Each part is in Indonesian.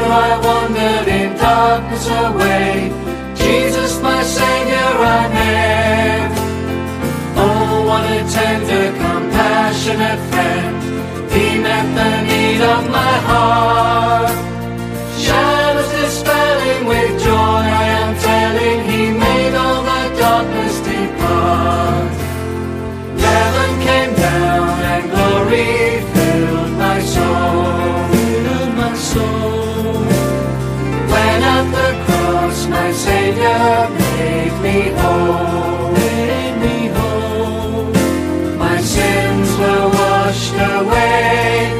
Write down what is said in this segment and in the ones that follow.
I wandered in darkness away. Jesus, my Savior, I met. Oh, what a tender, compassionate friend. He met the need of my heart. Shadows dispelling with joy, I am telling, He made all the darkness depart. Heaven came down and glory filled my soul. Filled my soul. When at the cross my Savior made me whole. Made me whole. My sins were washed away,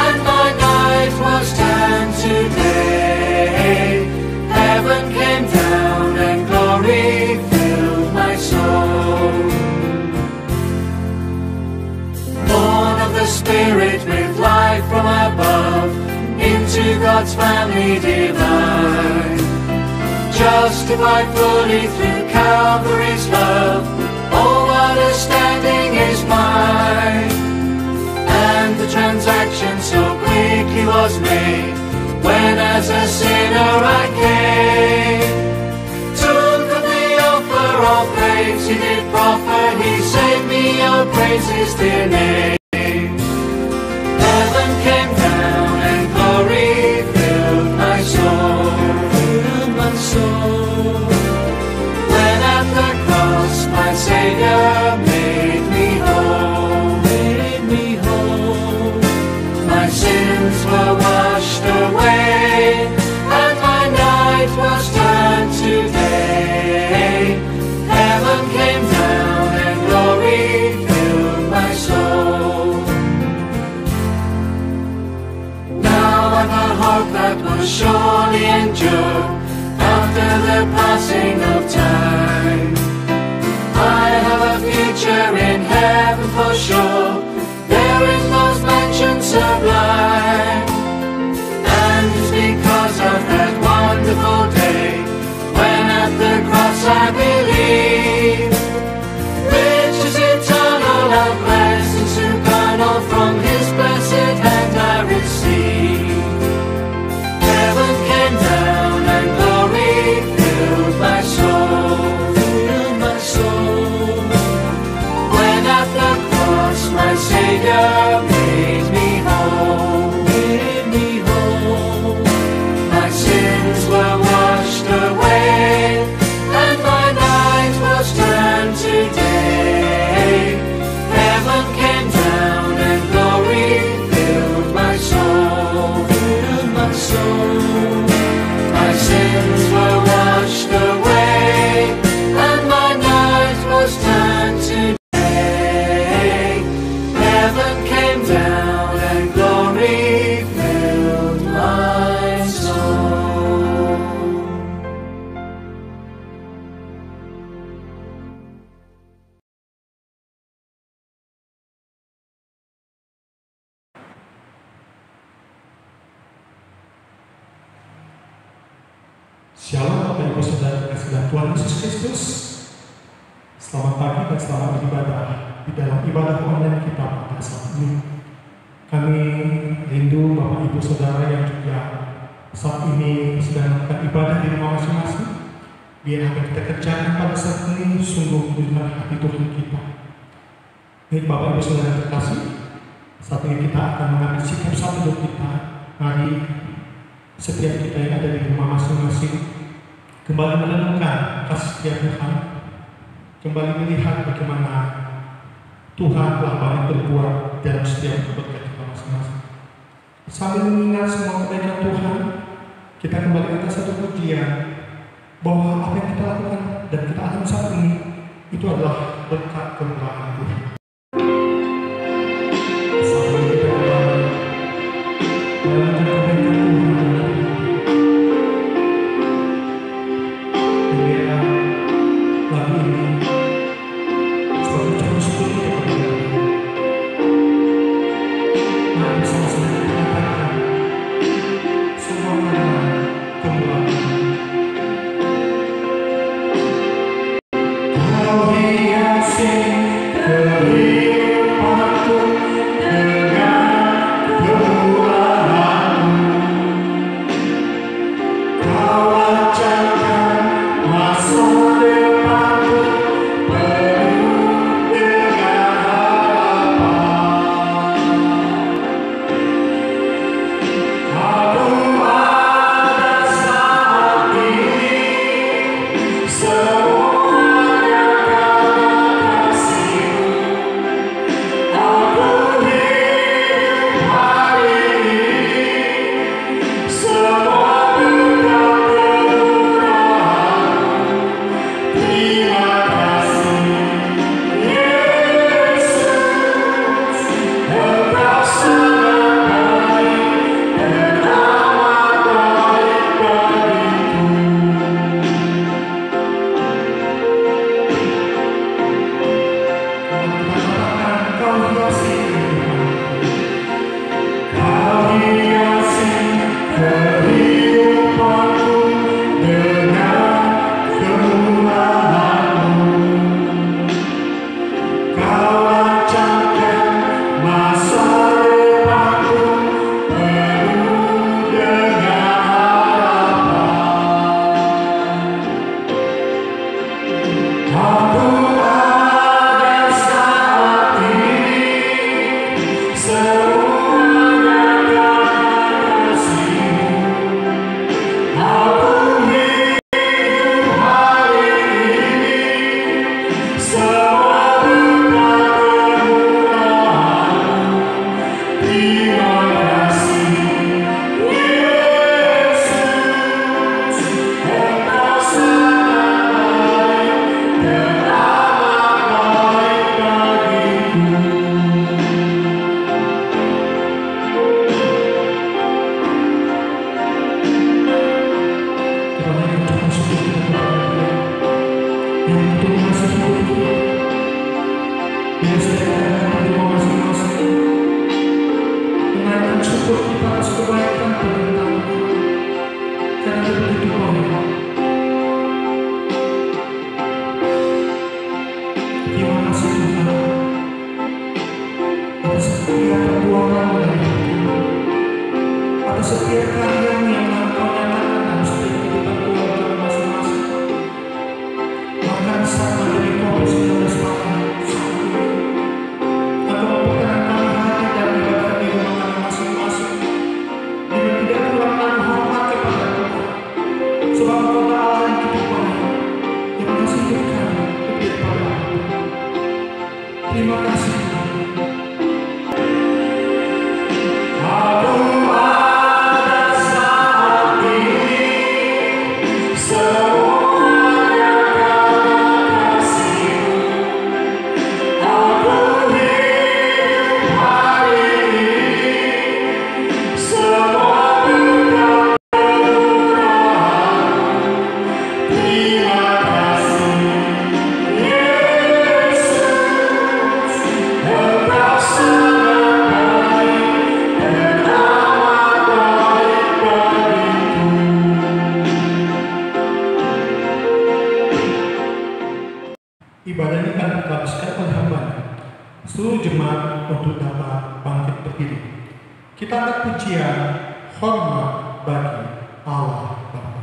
and my night was turned to day. Heaven came down and glory filled my soul. Born of the Spirit with life from above, into God's family divine. Justified fully through Calvary's love, oh, what a standing is mine. And the transaction so quickly was made, when as a sinner I came. Took of the offer of grace He did proffer, He saved me, oh, praise His dear name. Heaven came down and glory filled my soul. Filled my soul. When at the cross my Savior made me whole. Made me whole. My sins were washed away, and my night was turned to day. Heaven came down and glory filled my soul. Now I've a hope that will surely endure after the passing of time. I have a future in heaven for sure, there in those mansions sublime. And it's because of that wonderful day, when at the cross I believe, riches eternal and blessings supernal from His blessed hand I receive. Heaven came down and glory filled my soul. Filled my soul. When at the cross my Savior made me whole. Made me whole. My sins were washed away, and my night was turned to day. Heaven came down and glory filled my soul. Filled my soul. My sins were washed away, and my night was turned to day. Heaven came down and glory filled my soul. Shalom Bapak Ibu Saudara kasih Tuhan Yesus Kristus. Selamat pagi dan selamat beribadah di dalam ibadah online kita pada saat ini. Kami rindu Bapak Ibu Saudara yang juga saat ini sedang melakukan ibadah di rumah masing-masing. Biar apa yang kita kerjakan pada saat ini sungguh benar hati Tuhan kita. Baik Bapak Ibu Saudara terkasih, saat ini kita akan mengambil sikap satu untuk kita. Mari setiap kita yang ada di rumah masing-masing kembali merenungkan kasih setia Tuhan, kembali melihat bagaimana Tuhan telah banyak berbuat dalam setiap kehidupan kita masing-masing. Sambil mengingat semua kebaikan Tuhan, kita kembali ke satu pujian bahwa apa yang kita lakukan dan kita alami saat ini itu adalah berkat kemurahan Tuhan. Sambil kita kembali merenungkan kebaikan Tuhan, lagu ini sebagai ucapan syukur kita kepada Tuhan. Mari bersama-sama kita katakan semua karena kemurahan Tuhan. Kau hiasi bersyukur kita atas kebaikan pemerintah karena Dia begitu baik. Terima kasih Tuhan atas setiap perbuatan dari hati, atas setiap karya-Mu yang Engkau nyatakan dalam setiap kehidupan keluarga masing-masing. Bahkan saat pandemi COVID-19 datang saat ini, Engkau memperkenankan hati dan ibadah di rumah kami masing-masing dengan tidak kurang hormat kepada Tuhan, sebab Engkau Allah yang hidup baik, yang masih hidup kami lebih daripada apa. Terima kasih Tuhan. Ibadah ini akan dihabiskan oleh hamba-Nya. Seluruh jemaat untuk dapat bangkit berdiri. Kita angkat pujian hormat bagi Allah Bapa.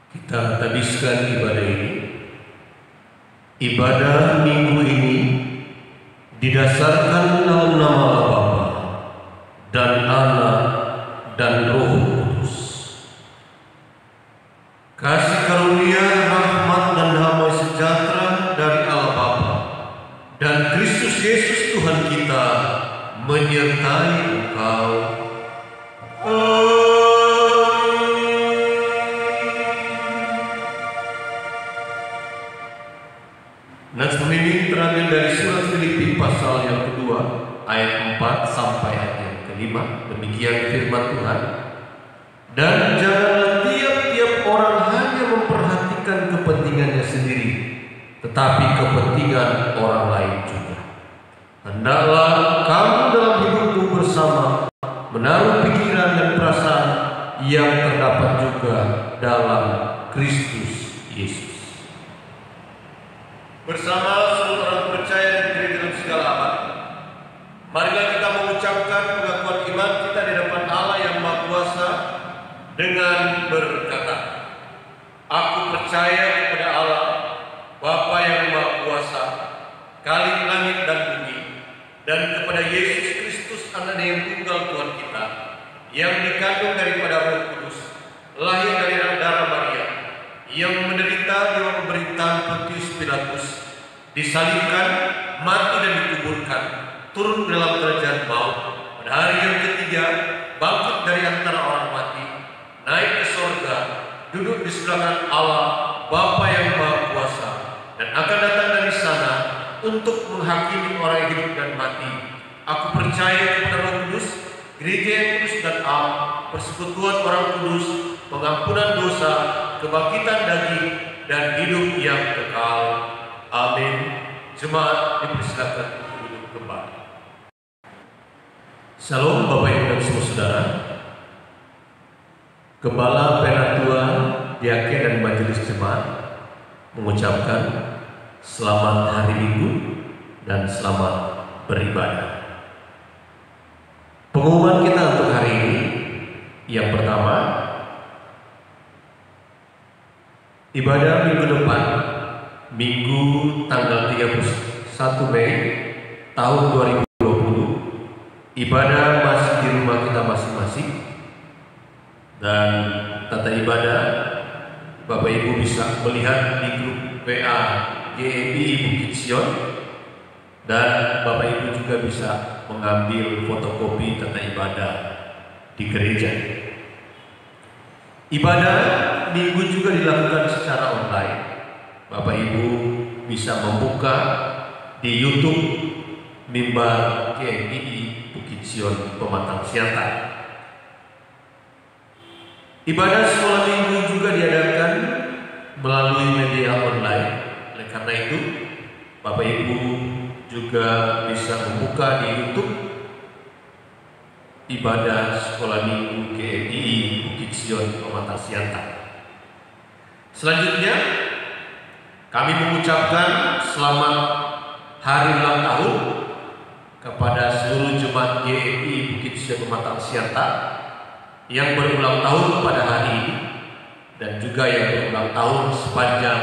Kita habiskan ibadah ini. Ibadah minggu ini didasarkan dalam nama Bapa dan Anak dan Roh Kudus. Kasih karunia, rahmat dan damai sejahtera dari Allah Bapa dan Kristus Yesus Tuhan kita menyertai engkau. Naskah ini terambil dari surat Filipi pasal yang kedua ayat 4 sampai ayat yang kelima. Demikian firman Tuhan. Dan janganlah tiap-tiap orang hanya memperhatikan kepentingannya sendiri, tetapi kepentingan orang lain juga. Hendaklah kamu dalam hidupmu bersama menaruh pikiran dan perasaan yang terdapat juga dalam Kristus Yesus. Bersama seluruh orang percaya di gereja dalam segala abad, marilah kita mengucapkan pengakuan iman kita di depan Allah yang Maha Kuasa dengan berkata, Aku percaya kepada Allah, Bapa yang Maha Kuasa, Khalik langit dan bumi, dan kepada Yesus Kristus Anak yang tunggal Tuhan kita, yang dikandung daripada Roh Kudus, lahir dari darah Maria, yang menderita di bawah pemerintahan Pontius Pilatus, disalibkan, mati dan dikuburkan, turun dalam kerajaan maut, pada hari yang ketiga bangkit dari antara orang mati, naik ke sorga, duduk di sebelah kanan Allah Bapa yang Maha Kuasa, dan akan datang dari sana untuk menghakimi orang yang hidup dan mati. Aku percaya kepada Roh Kudus, gereja yang kudus dan am, persekutuan orang kudus, pengampunan dosa, kebangkitan daging, dan hidup yang kekal. Amin. Jemaat dipersilakan untuk duduk kembali. Shalom Bapak Ibu dan semua saudara. Gembala Penatua, Diaken dan Majelis Jemaat mengucapkan selamat hari Minggu dan selamat beribadah. Pengumuman kita untuk hari ini, yang pertama, ibadah minggu depan, Minggu tanggal 31 Mei tahun 2020, ibadah masih di rumah kita masing-masing, dan tata ibadah Bapak Ibu bisa melihat di grup WA GMI Bukit Sion, dan Bapak Ibu juga bisa mengambil fotokopi tata ibadah di gereja. Ibadah minggu juga dilakukan secara online. Bapak Ibu bisa membuka di YouTube Mimbar GMI Bukit Sion Pematang Siantar. Ibadah sekolah minggu juga diadakan melalui media online. Oleh karena itu, Bapak Ibu juga bisa membuka di YouTube ibadah sekolah minggu GMI Bukit Sion Pematang Siantar. Selanjutnya, kami mengucapkan selamat hari ulang tahun kepada seluruh jemaat GMI Bukit Sion Pematang Siantar yang berulang tahun pada hari ini, dan juga yang berulang tahun sepanjang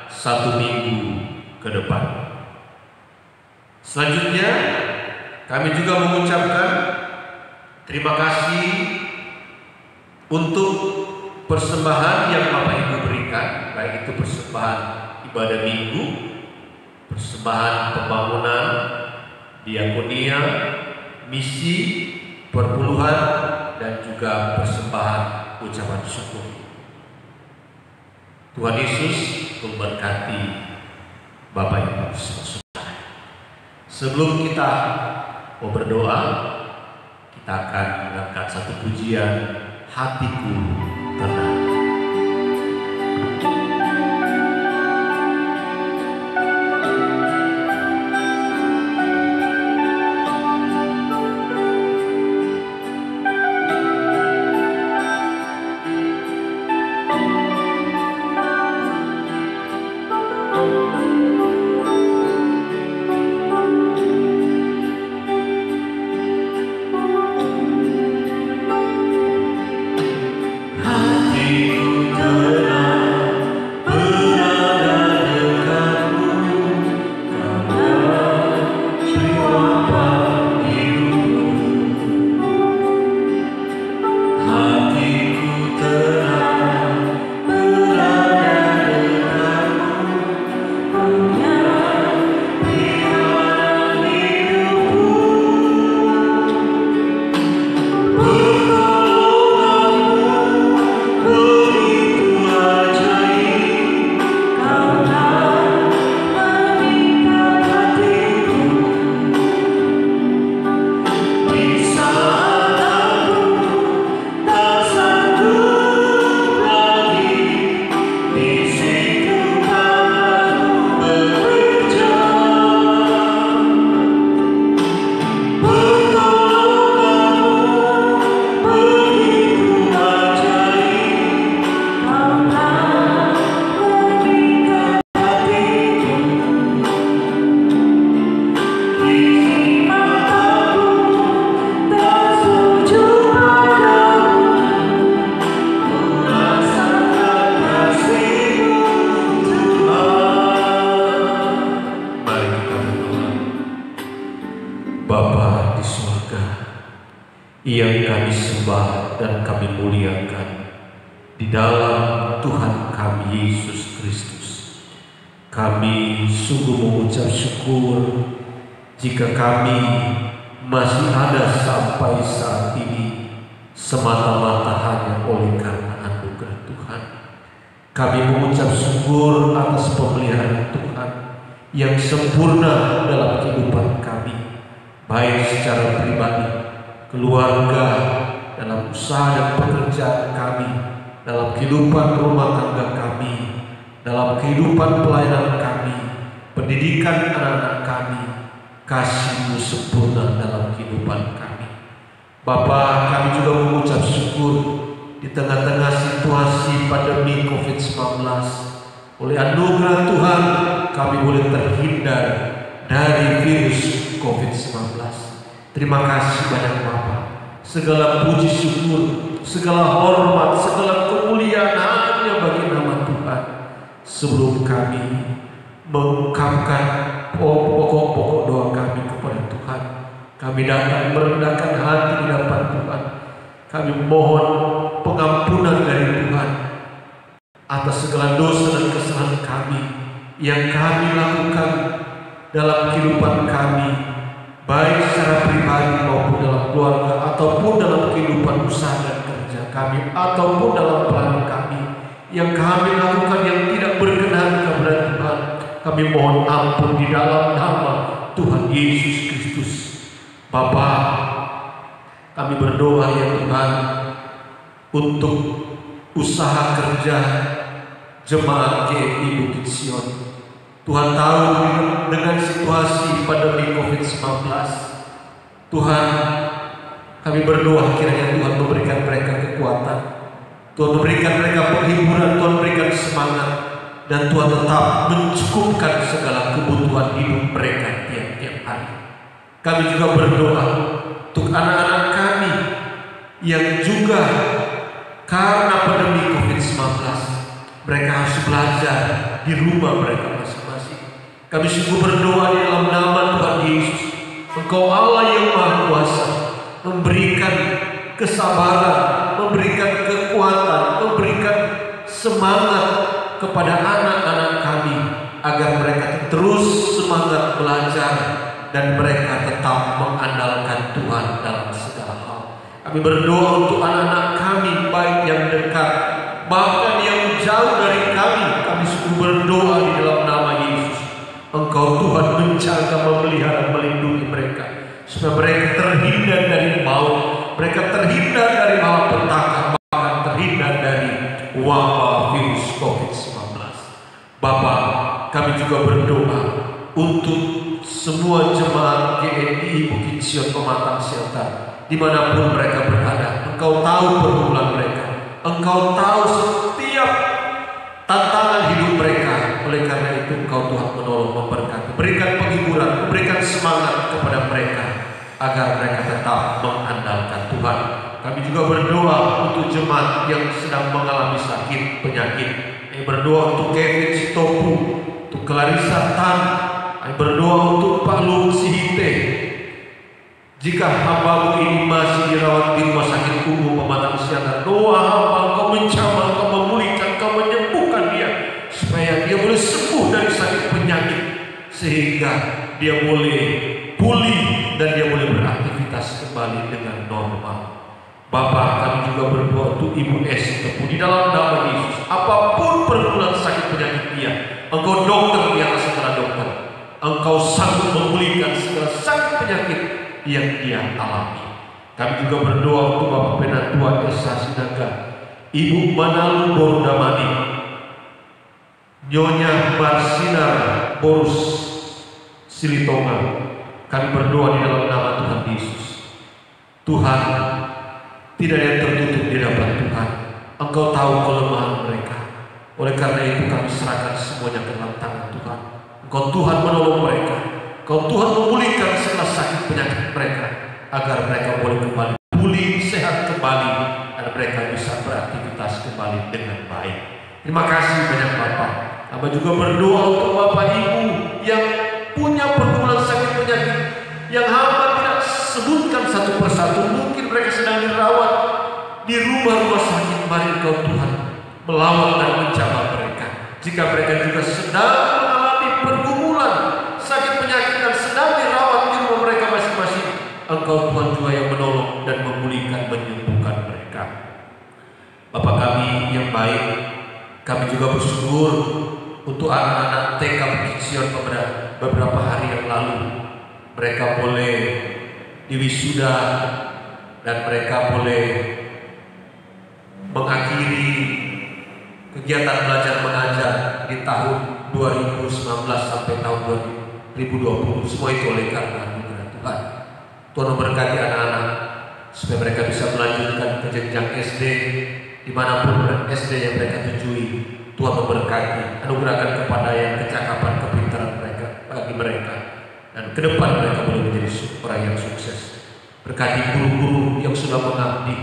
1 minggu ke depan. Selanjutnya, kami juga mengucapkan terima kasih untuk persembahan yang Bapak Ibu berikan, baik itu persembahan ibadah minggu, persembahan pembangunan, diakonia, misi, perpuluhan, dan juga persembahan ucapan syukur. Tuhan Yesus memberkati Bapak Ibu semua. Sebelum kita mau berdoa, kita akan mengangkat satu pujian, Hatiku Tenang. sembah dan kami muliakan di dalam Tuhan kami Yesus Kristus. Kami sungguh mengucap syukur jika kami masih ada sampai saat ini semata-mata hanya oleh karena anugerah Tuhan. Kami mengucap syukur atas pemeliharaan Tuhan yang sempurna dalam kehidupan kami, baik secara pribadi, keluarga, dalam usaha dan pekerjaan kami, dalam kehidupan rumah tangga kami, dalam kehidupan pelayanan kami, pendidikan anak-anak kami. Kasih-Mu sempurna dalam kehidupan kami. Bapa, kami juga mengucap syukur di tengah-tengah situasi pandemi COVID-19. Oleh anugerah Tuhan, kami boleh terhindar dari virus COVID-19. Terima kasih banyak Bapa. Segala puji syukur, segala hormat, segala kemuliaan hanya bagi nama Tuhan. Sebelum kami mengungkapkan pokok-pokok doa kami kepada Tuhan, kami datang merendahkan hati di hadapan Tuhan. Kami mohon pengampunan dari Tuhan atas segala dosa dan kesalahan kami yang kami lakukan dalam kehidupan kami, baik secara pribadi maupun dalam keluarga, ataupun dalam kehidupan usaha dan kerja kami, ataupun dalam pelayanan kami yang kami lakukan yang tidak berkenan kepada Tuhan. Kami mohon ampun di dalam nama Tuhan Yesus Kristus. Bapa, kami berdoa ya Tuhan untuk usaha kerja jemaat GMI Bukit Sion. Tuhan tahu dengan situasi pandemi COVID-19, Tuhan, kami berdoa kiranya Tuhan memberikan mereka kekuatan, Tuhan memberikan mereka penghiburan, Tuhan memberikan semangat, dan Tuhan tetap mencukupkan segala kebutuhan hidup mereka tiap-tiap hari. Kami juga berdoa untuk anak-anak kami yang juga karena pandemi COVID-19 mereka harus belajar di rumah mereka masing-masing. Kami sungguh berdoa di dalam nama Tuhan Yesus, Engkau Allah yang Maha Kuasa, memberikan kesabaran, memberikan kekuatan, memberikan semangat kepada anak-anak kami agar mereka terus semangat belajar dan mereka tetap mengandalkan Tuhan dalam segala hal. Kami berdoa untuk anak-anak kami, baik yang dekat bahkan yang jauh dari kami. Kami sungguh berdoa di dalam nama Yesus, Engkau Tuhan menjaga, memelihara, melindungi mereka supaya mereka terhindar dari maut, mereka terhindar dari malapetaka, bahkan terhindar dari wabah virus COVID-19. Bapa, kami juga berdoa untuk semua jemaat GMI Bukit Sion Pematang Siantar dimanapun mereka berada. Engkau tahu pergumulan mereka, Engkau tahu setiap tantangan hidup mereka. Oleh karena itu Engkau Tuhan menolong, memberkati, berikan penghiburan, memberikan semangat kepada mereka agar mereka tetap mengandalkan Tuhan. Kami juga berdoa untuk jemaat yang sedang mengalami sakit penyakit. Kami berdoa untuk Kevin Sitopu, untuk Clarissa Tan. Kami berdoa untuk Pak Lung Sihite. Jika hamba ini masih dirawat di rumah sakit umum Pematang Siantar, doa hamba Engkau menjamah, Engkau memulihkan, Engkau menyembuhkan dia, supaya dia boleh sembuh dari sakit penyakit, sehingga dia boleh pulih dan dia boleh beraktivitas kembali dengan normal. Bapak, kami juga berdoa untuk Ibu Sitopu di dalam nama Yesus. Apapun pergumulan sakit penyakit dia, Engkau dokter di atas segala dokter, Engkau sanggup memulihkan segala sakit penyakit yang dia alami. Kami juga berdoa untuk Bapak Penatua Esa Sinaga, Ibu Manalu Borudamani, Nyonya Marsinar Borus Silitonga. Kami berdoa di dalam nama Tuhan Yesus. Tuhan, tidak ada yang tertutup di hadapan Tuhan. Engkau tahu kelemahan mereka. Oleh karena itu kami serahkan semuanya ke dalam tangan Tuhan. Engkau Tuhan menolong mereka. Engkau Tuhan memulihkan segala sakit penyakit mereka, agar mereka boleh kembali pulih, sehat kembali, dan mereka bisa beraktivitas kembali dengan baik. Terima kasih banyak Bapak. Kami juga berdoa untuk Bapak Ibu yang punya pergumulan sakit penyakit yang hamba tidak sebutkan satu persatu. Mungkin mereka sedang dirawat di rumah-rumah sakit, mari Engkau Tuhan melawat dan menjamah mereka. Jika mereka juga sedang mengalami pergumulan, sakit penyakit dan sedang dirawat di rumah mereka masing-masing, Engkau Tuhan juga yang menolong dan memulihkan, menyembuhkan mereka. Bapa kami yang baik, kami juga bersyukur untuk anak-anak TK Bukit Sion beberapa hari yang lalu. Mereka boleh diwisuda dan mereka boleh mengakhiri kegiatan belajar mengajar di tahun 2019 sampai tahun 2020. Semua itu oleh karena Tuhan. Tuhan memberkati anak-anak supaya mereka bisa melanjutkan ke jenjang SD dimanapun SD yang mereka tujui. Tuhan memberkati, anugerahkan kepada yang kecakapan, kepintaran mereka bagi mereka, dan ke depan mereka boleh menjadi orang yang sukses. Berkati guru-guru yang sudah mengabdi,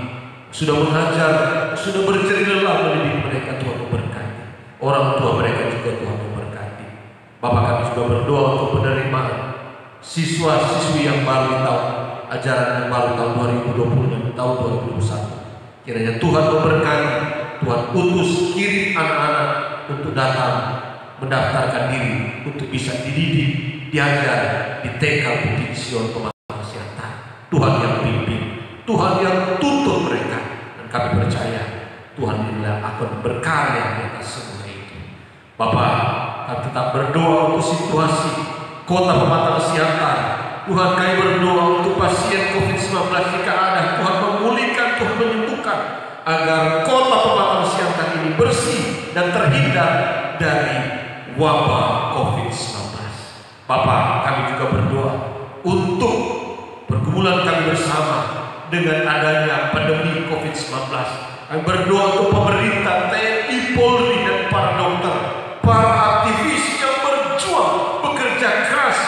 sudah mengajar, sudah berjerih lelah mendidik mereka. Tuhan memberkati orang tua mereka juga, Tuhan memberkati. Bapak kami juga berdoa untuk penerimaan siswa-siswi yang baru tahun ajaran yang baru tahun 2020 dan tahun 2021. Kiranya Tuhan memberkati, Tuhan utus kirim anak-anak untuk datang mendaftarkan diri untuk bisa dididik, diajar di TK Bukit Sion Pematang Siantar. Tuhan yang pimpin, Tuhan yang tuntun mereka, dan kami percaya Tuhan inilah akan berkarya di atas semua itu. Bapak, kami tetap berdoa untuk situasi Kota Pematang Siantar. Tuhan, kami berdoa untuk pasien COVID-19 jika ada, Tuhan memulihkan, Tuhan menyembuhkan, agar Kota Pematang Siantar ini bersih dan terhindar dari wabah COVID-19. Bapak, kami juga berdoa untuk pergumulan kami bersama dengan adanya pandemi COVID-19. Kami berdoa untuk pemerintah, TNI, Polri, dan para dokter, para aktivis yang berjuang, bekerja keras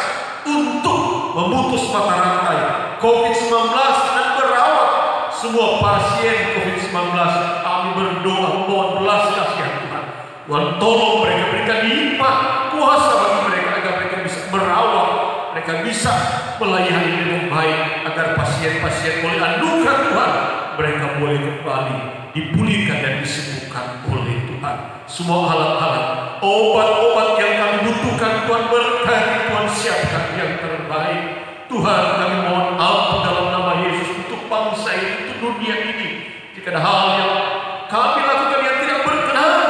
untuk memutus mata rantai COVID-19 dan merawat semua pasien COVID-19. Kami berdoa, mohon belas kasihan Tuhan. Tuhan tolong mereka, berikan limpah kuasa bagi mereka agar mereka bisa merawat, mereka bisa melayani dengan baik, agar pasien-pasien boleh anugerah Tuhan, mereka boleh kembali dipulihkan dan disembuhkan oleh Tuhan. Semua alat-alat, obat-obat yang kami butuhkan, Tuhan berkati, Tuhan siapkan yang terbaik. Tuhan, kami mohon ampun dalam nama Yesus untuk bangsa ini, untuk dunia ini. Jika ada hal yang kami lakukan yang tidak berkenan,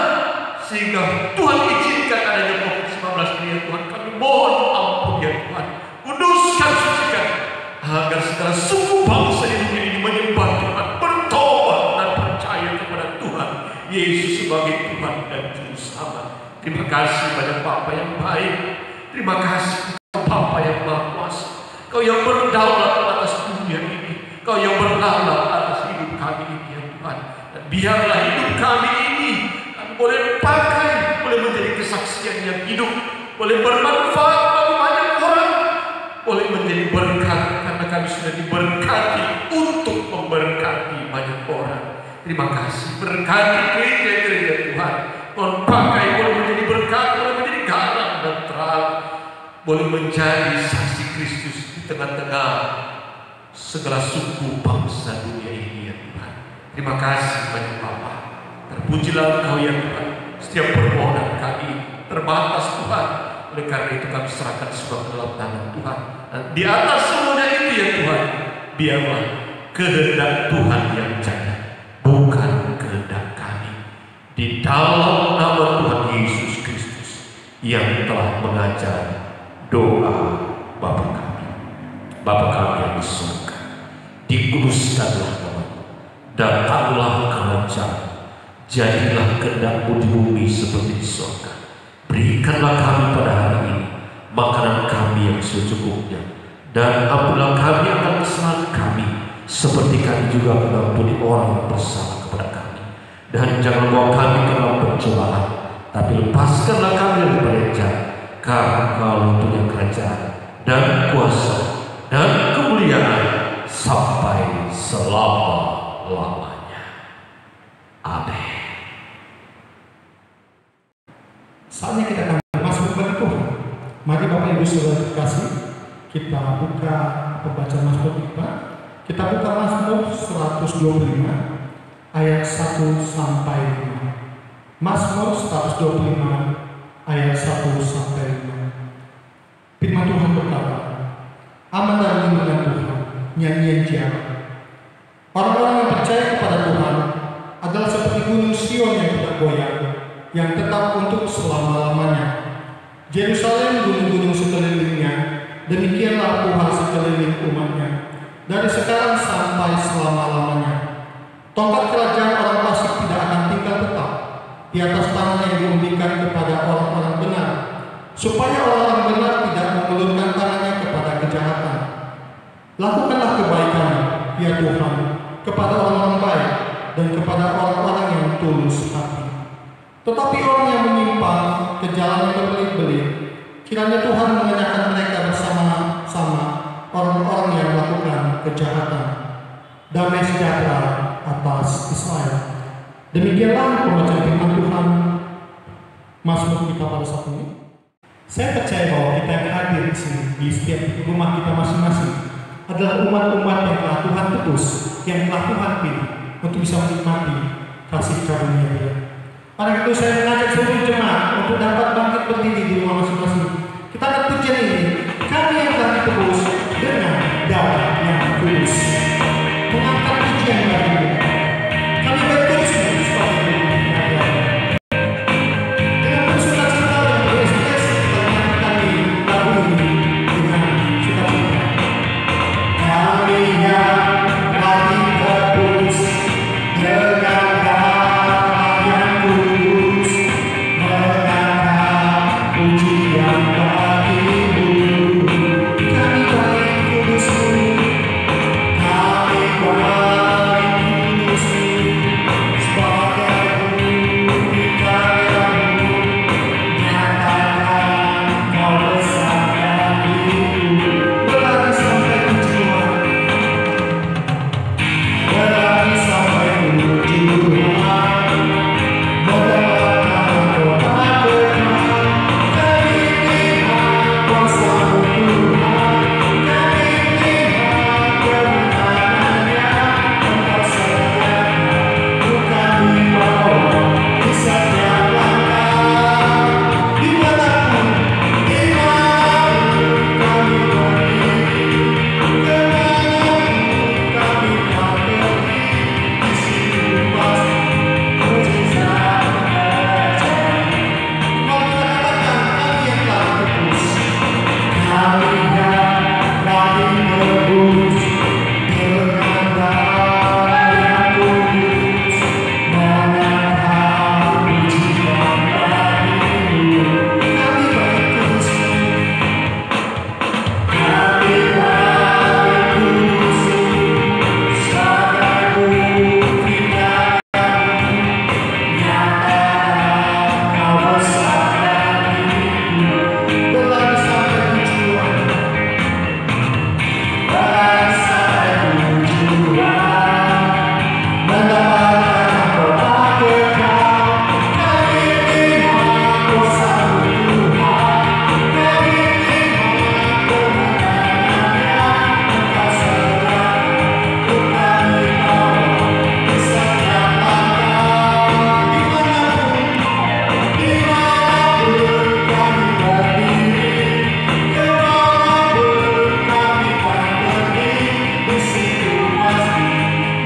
sehingga Tuhan izinkan adanya COVID-19 ini, ya Tuhan, kami mohon ampun ya Tuhan. Kuduskan, sucikan, agar segala suku bangsa di dunia ini menyembah Tuhan, bertobat dan percaya kepada Tuhan Yesus sebagai Tuhan dan Juru Selamat. Terima kasih pada Bapa yang baik. Terima kasih Bapa yang Maha Kuasa. Kau yang berdaulat atas dunia ini, Kau yang berdaulat atas hidup kami ini ya Tuhan. Dan biarlah hidup kami ini kami boleh pakai, boleh menjadi kesaksian yang hidup, boleh bermanfaat bagi banyak orang, boleh menjadi berkat karena kami sudah diberkati untuk memberkati banyak orang. Terima kasih, berkati gereja-gereja Tuhan. Tuhan pakai, boleh menjadi berkat, boleh menjadi garam dan terang, boleh menjadi saksi Kristus di tengah-tengah segala suku bangsa dunia ini ya Tuhan. Terima kasih banyak Bapa. Terpujilah Engkau ya Tuhan. Setiap permohonan kami terbatas Tuhan. Oleh karena itu kami serahkan semua ke dalam tangan Tuhan. Dan di atas semuanya itu ya Tuhan, biarlah kehendak Tuhan yang jadi, bukan kehendak kami. Di dalam nama Tuhan Yesus Kristus yang telah mengajar doa Bapa kami. Bapa kami yang di surga, dikuduskanlah nama-Mu, datanglah kerajaan, jadilah kehendak-Mu di bumi seperti di surga. Berikanlah kami pada hari ini makanan kami yang secukupnya, dan ampunilah kami akan kesalahan kami, seperti kami juga mengampuni orang yang bersalah kepada kami. Dan jangan bawa kami ke dalam pencobaan, tapi lepaskanlah kami daripada jahat, karena Engkau punya kerajaan dan kuasa dan kemuliaan sampai selama-lamanya. Amin. Saatnya kita akan masuk kepada Tuhan. Mari Bapak Ibu Saudara terkasih, kita buka pembacaan Mazmur kita. Kita buka Mazmur 125 ayat 1 sampai 5. Mazmur 125 ayat 1 sampai 5. Firman Tuhan berkata, aman dan lindungan Tuhan, nyanyian Ziarah. Orang-orang yang percaya kepada Tuhan adalah seperti gunung Sion yang tidak goyah, yang tetap untuk selama-lamanya. Yerusalem gunung-gunung sekelilingnya, demikianlah Tuhan sekeliling umatnya, dari sekarang sampai selama-lamanya. Tongkat kerajaan orang fasik tidak akan tinggal tetap di atas tanah yang diundikan kepada orang-orang benar, supaya orang-orang benar tidak mengulurkan tangannya kepada kejahatan. Lakukanlah kebaikan, ya Tuhan, kepada orang-orang baik dan kepada orang-orang yang tulus hati. Tetapi orang yang menyimpang ke jalan yang berbelit-belit, kiranya Tuhan mengenakan mereka bersama-sama orang-orang yang melakukan kejahatan. Damai sejahtera atas Israel. Demikianlah pembacaan firman Tuhan Mazmur kita pada saat ini. Saya percaya bahwa kita yang hadir di sini, di setiap rumah kita masing-masing, adalah umat-umat yang telah Tuhan tebus, yang telah Tuhan pilih untuk bisa menikmati kasih karunia Dia. Karena itu saya mengajak seluruh jemaat untuk dapat bangkit berdiri di rumah masing-masing. Kita akan pujian ini, kami yang telah ditebus dengan darah yang kudus. Mengangkat pujian bagi Dia. Kami berterus seperti itu. Dengan bersuka-cita dan berekspresi kita menyanyikan lagu ini dengan sukacita. Kami yang telah ditebus dengan darah yang kudus, mengangkat pujian bagi-Mu. Kami baik kudus-Mu, kami baik kudus-Mu, sebagai bumi karya-Mu, nyatakan Kau besar bagiku. Berlari sampai tujuan, berlari sampai tujuan, mendapat kota kekal. Kami lihat kuasa-Mu Tuhan, kami lihat kemenangannya. Engkau sediakan untuk kami bawa di setiap langkah. Dimanapun kami berdiri, kemanapun kami tak pergi, di situ pasti mujizat terjadi. Mari kita katakan, kami yang telah ditebus, kami yang telah ditebus dengan darah yang kudus, mengangkat pujian bagi-Mu. Kami baik kudus-Mu, kami baik kudus-Mu, sebagai bukti karya-Mu, nyatakan Kau besar bagiku. Berlari sampai tujuan, berlari sampai tujuan, mendapatkan kota kekal. Kami lihat kuasa-Mu Tuhan, kami lihat kemenangannya. Engkau sediakan untuk kami bawa di setiap langkah. Dimanapun kami berdiri, kemanapun kami tak pergi, di situ pasti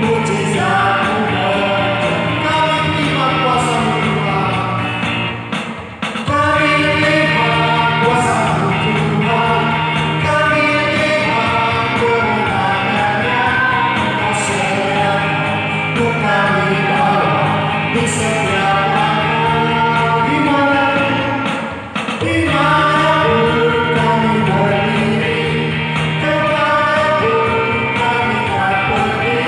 mujizat-Mu terjadi. Kami terima kuasa-Mu Tuhan, kami lihat kuasa-Mu Tuhan, kami lihat kemenangannya. Engkau sediakan untuk kami bawa di setiap langkah. Dimanapun kami berdiri, kemanapun kami tak pergi,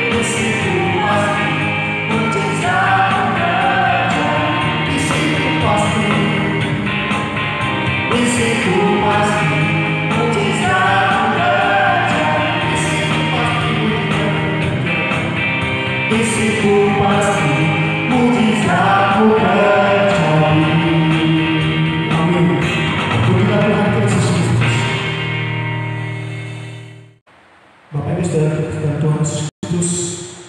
di situ pasti mujizat terjadi. Di situ pasti mujizat terjadi. Di situ pasti di situ pasti mujizat terjadi. Amin. Pujilah Tuhan Yesus Kristus. Bapak Ibu Saudara kita Tuhan Yesus Kristus,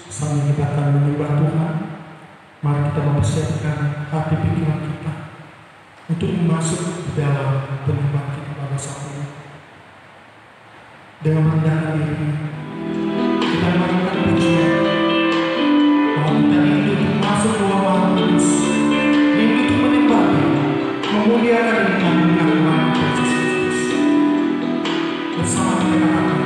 sambil kita akan menyembah Tuhan. persiapkan hati pikiran kita untuk masuk di dalam penyembahan kita pada saat ini. Dengan merendahkan diri, kita melakukan pujian bahwa kita rindu untuk masuk ke ruang Maha Kudus, rindu untuk menyembah Dia, memuliakan dan mengagungkan nama Yesus Kristus. Bersama kita katakan,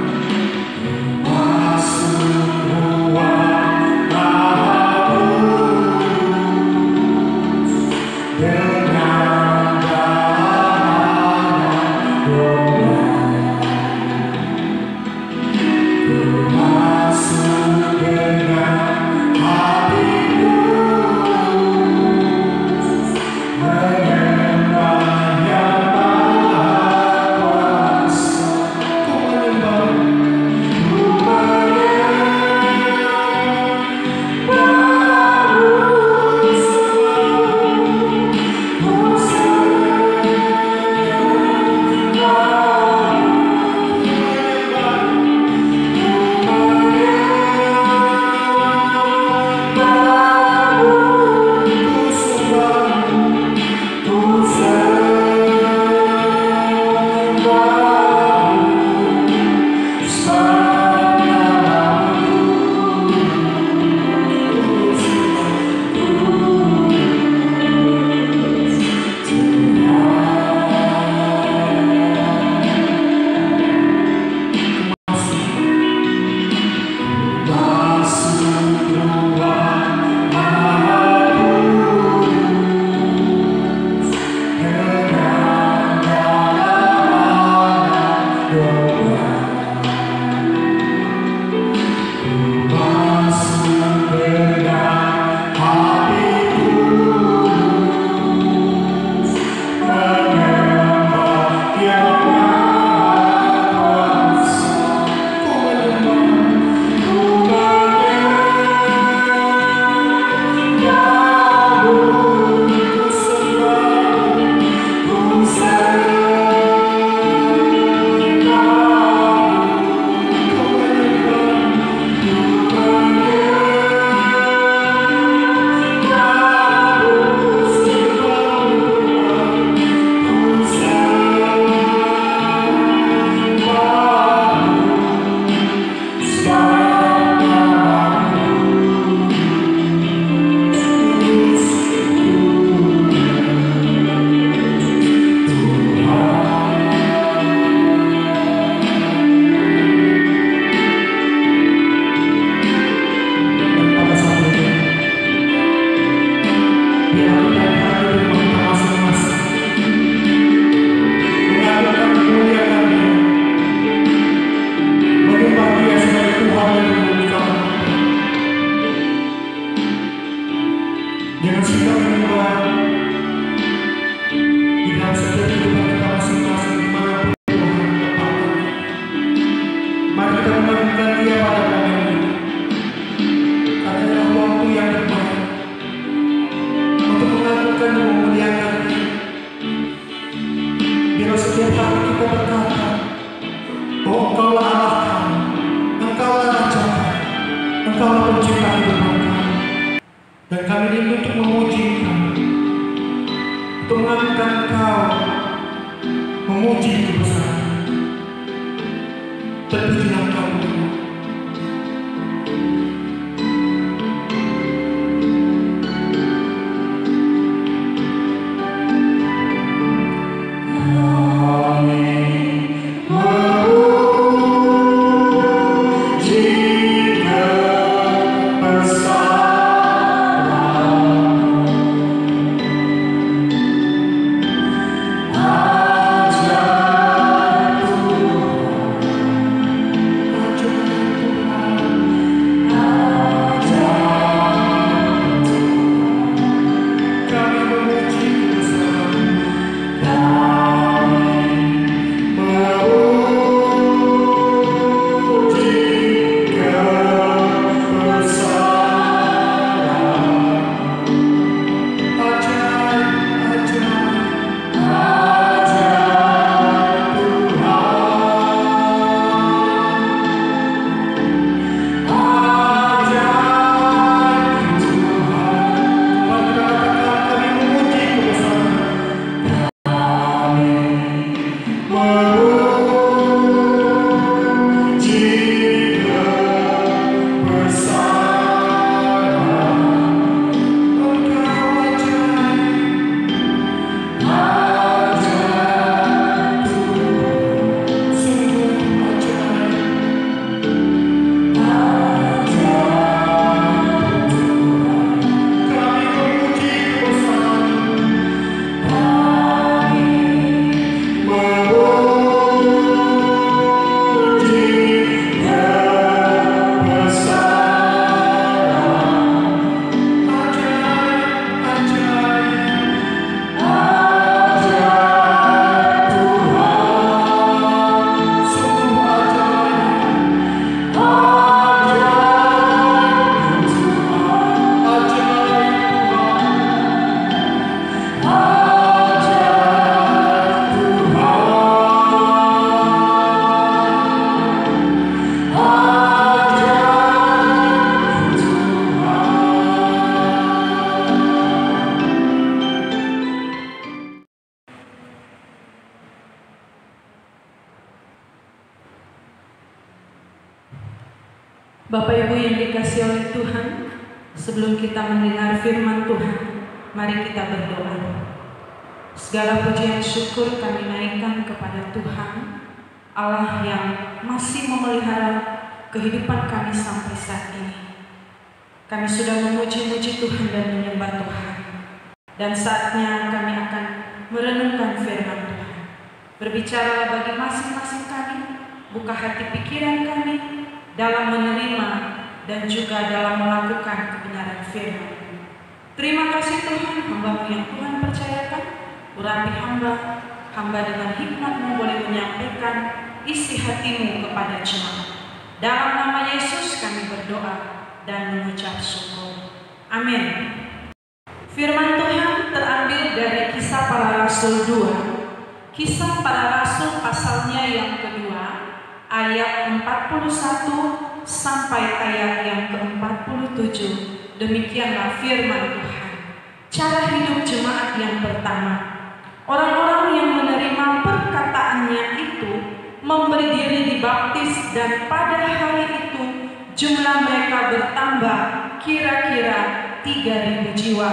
masuk ruang Maha Kudus dengan damai doa. Masuk dengan hati tulus, menyembah Yang Maha Kuasa. Ku menyembah, ku Bapak Ibu yang dikasihi oleh Tuhan, sebelum kita mendengar firman Tuhan, mari kita berdoa. Segala pujian syukur kami naikkan kepada Tuhan, Allah yang masih memelihara kehidupan kami sampai saat ini. Kami sudah memuji-muji Tuhan dan menyembah Tuhan. Dan saatnya kami akan merenungkan firman Tuhan. Berbicaralah bagi masing-masing kami, buka hati pikiran kami dalam menerima dan juga dalam melakukan kebenaran firman. Terima kasih Tuhan, hamba-Mu yang Tuhan percayakan, urapi hamba dengan hikmat-Mu boleh menyampaikan isi hati-Mu kepada jemaat. Dalam nama Yesus kami berdoa dan mengucap syukur. Amin. Firman Tuhan terambil dari Kisah Para Rasul 2. Kisah Para Rasul pasalnya yang kedua, ayat 41 sampai ayat yang ke-47. Demikianlah firman Tuhan. Cara hidup jemaat yang pertama. Orang-orang yang menerima perkataannya itu memberi diri dibaptis, dan pada hari itu jumlah mereka bertambah kira-kira 3.000 jiwa.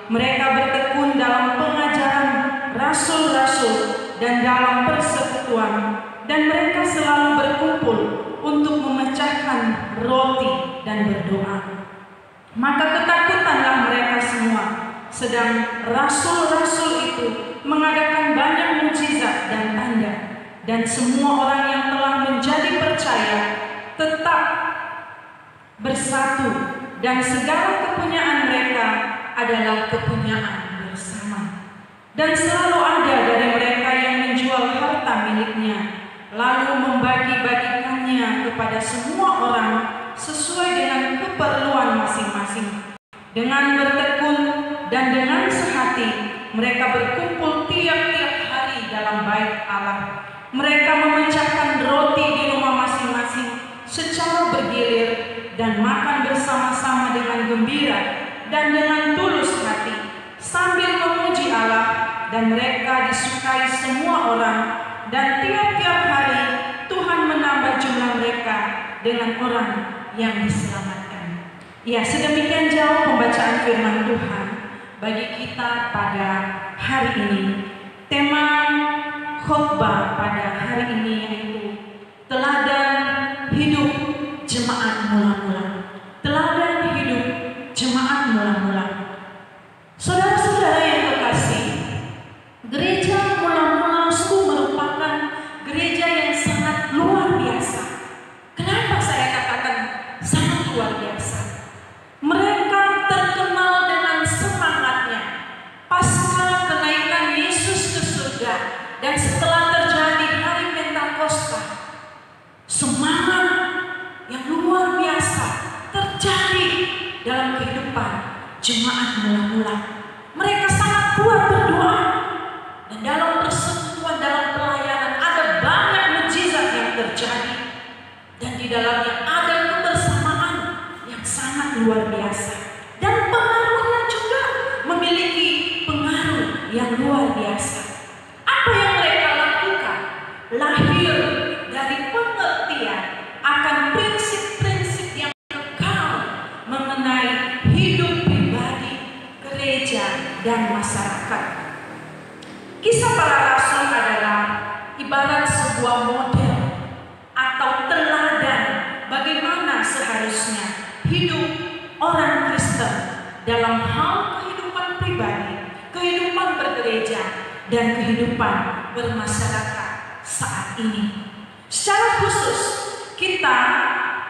Mereka bertekun dalam pengajaran rasul-rasul dan dalam persekutuan, dan mereka selalu berkumpul untuk memecahkan roti dan berdoa. Maka ketakutanlah mereka semua, sedang rasul-rasul itu mengadakan banyak mukjizat dan tanda, dan semua orang yang telah menjadi percaya tetap bersatu, dan segala kepunyaan mereka adalah kepunyaan bersama. Dan selalu ada dari mereka yang menjual harta miliknya, lalu membagi-bagikannya kepada semua orang sesuai dengan keperluan masing-masing. Dengan bertekun dan dengan sehati, mereka berkumpul tiap-tiap hari dalam bait Allah. Mereka memecahkan roti di rumah masing-masing secara bergilir dan makan bersama-sama dengan gembira dan dengan tulus hati, sambil memuji Allah, dan mereka disukai semua orang, dan tiap-tiap hari Tuhan menambah jumlah mereka dengan orang yang diselamatkan. Ya, sedemikian jauh pembacaan firman Tuhan bagi kita pada hari ini. Tema khotbah pada hari ini yaitu teladan hidup jemaat mula-mula. Teladan hidup jemaat mula-mula. Saudara-saudara yang terkasih, gereja mula-mula sungguh merupakan gereja yang sangat luar biasa. Kenapa saya katakan sangat luar biasa? Mereka terkenal dengan semangatnya pasca kenaikan Yesus ke surga, dan setelah terjadi hari Pentakosta, semangat yang luar biasa terjadi dalam kehidupan jemaat mula-mula. Mereka sangat kuat berdoa, dan dalam persekutuan, dalam pelayanan ada banyak mukjizat yang terjadi, dan di dalamnya ada kebersamaan yang sangat luar biasa, dan pengaruhnya juga memiliki pengaruh yang luar biasa. Apa yang mereka lakukan lahir dari pengertian akan prinsip-prinsip yang kekal mengenai hidup pribadi, gereja, dan masyarakat. Kisah Para Rasul adalah ibarat sebuah model atau teladan bagaimana seharusnya hidup orang Kristen dalam hal kehidupan pribadi, kehidupan bergereja, dan kehidupan bermasyarakat saat ini. Secara khusus kita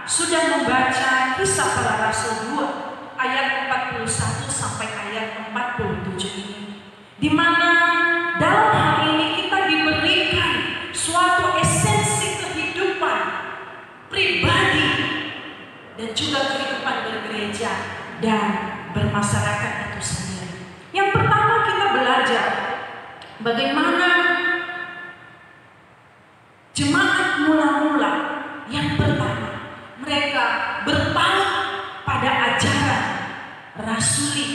sudah membaca Kisah Para Rasul 2 ayat 41 sampai ayat 47 ini, di mana dalam hal ini kita diberikan suatu esensi kehidupan pribadi dan juga kehidupan bergereja dan bermasyarakat itu sendiri. Yang pertama, kita belajar bagaimana jemaat mula-mula yang pertama mereka berpaut pada ajaran rasuli,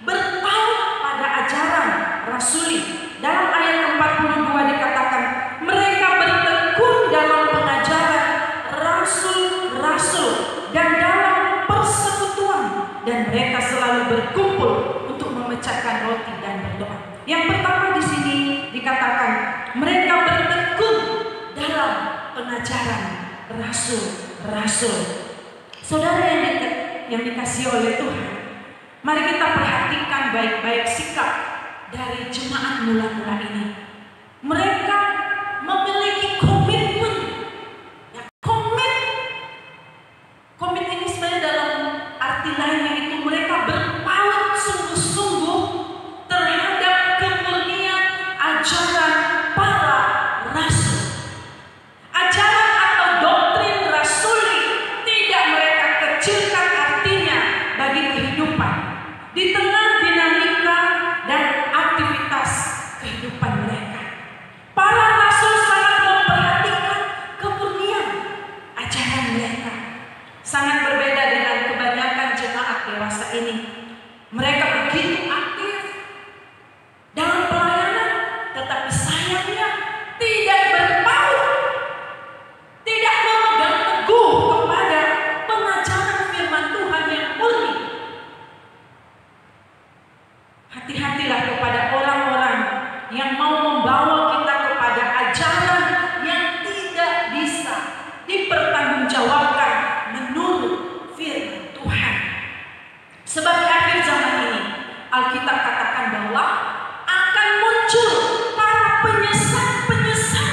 berpaut pada ajaran rasuli. Dalam ayat 42 dikatakan mereka bertekun dalam pengajaran rasul-rasul dan pengajaran rasul-rasul. Saudara yang dikasihi oleh Tuhan, mari kita perhatikan baik-baik sikap dari jemaat mula-mula ini. Mereka memiliki komitmen. Ya, komit ini sebenarnya dalam arti lainnya itu mereka berpaut sungguh-sungguh terhadap kemurnian ajaran para rasul. Ajaran atau doktrin rasuli tidak mereka kecilkan artinya bagi kehidupan di tengah dinamika dan aktivitas kehidupan mereka. Para rasul sangat memperhatikan kemurnian ajaran mereka. Sangat berbeda dengan kebanyakan jemaat dewasa ini. Mereka begitu aktif dalam pelayanan, tetapi sayangnya tidak berpaut, tidak memegang teguh kepada pengajaran firman Tuhan yang murni. Hati-hatilah kepada orang-orang yang mau membawa kita kepada ajaran yang tidak bisa dipertanggungjawabkan menurut firman Tuhan. Sebab di akhir zaman ini Alkitab katakan bahwa akan muncul para penyesat-penyesat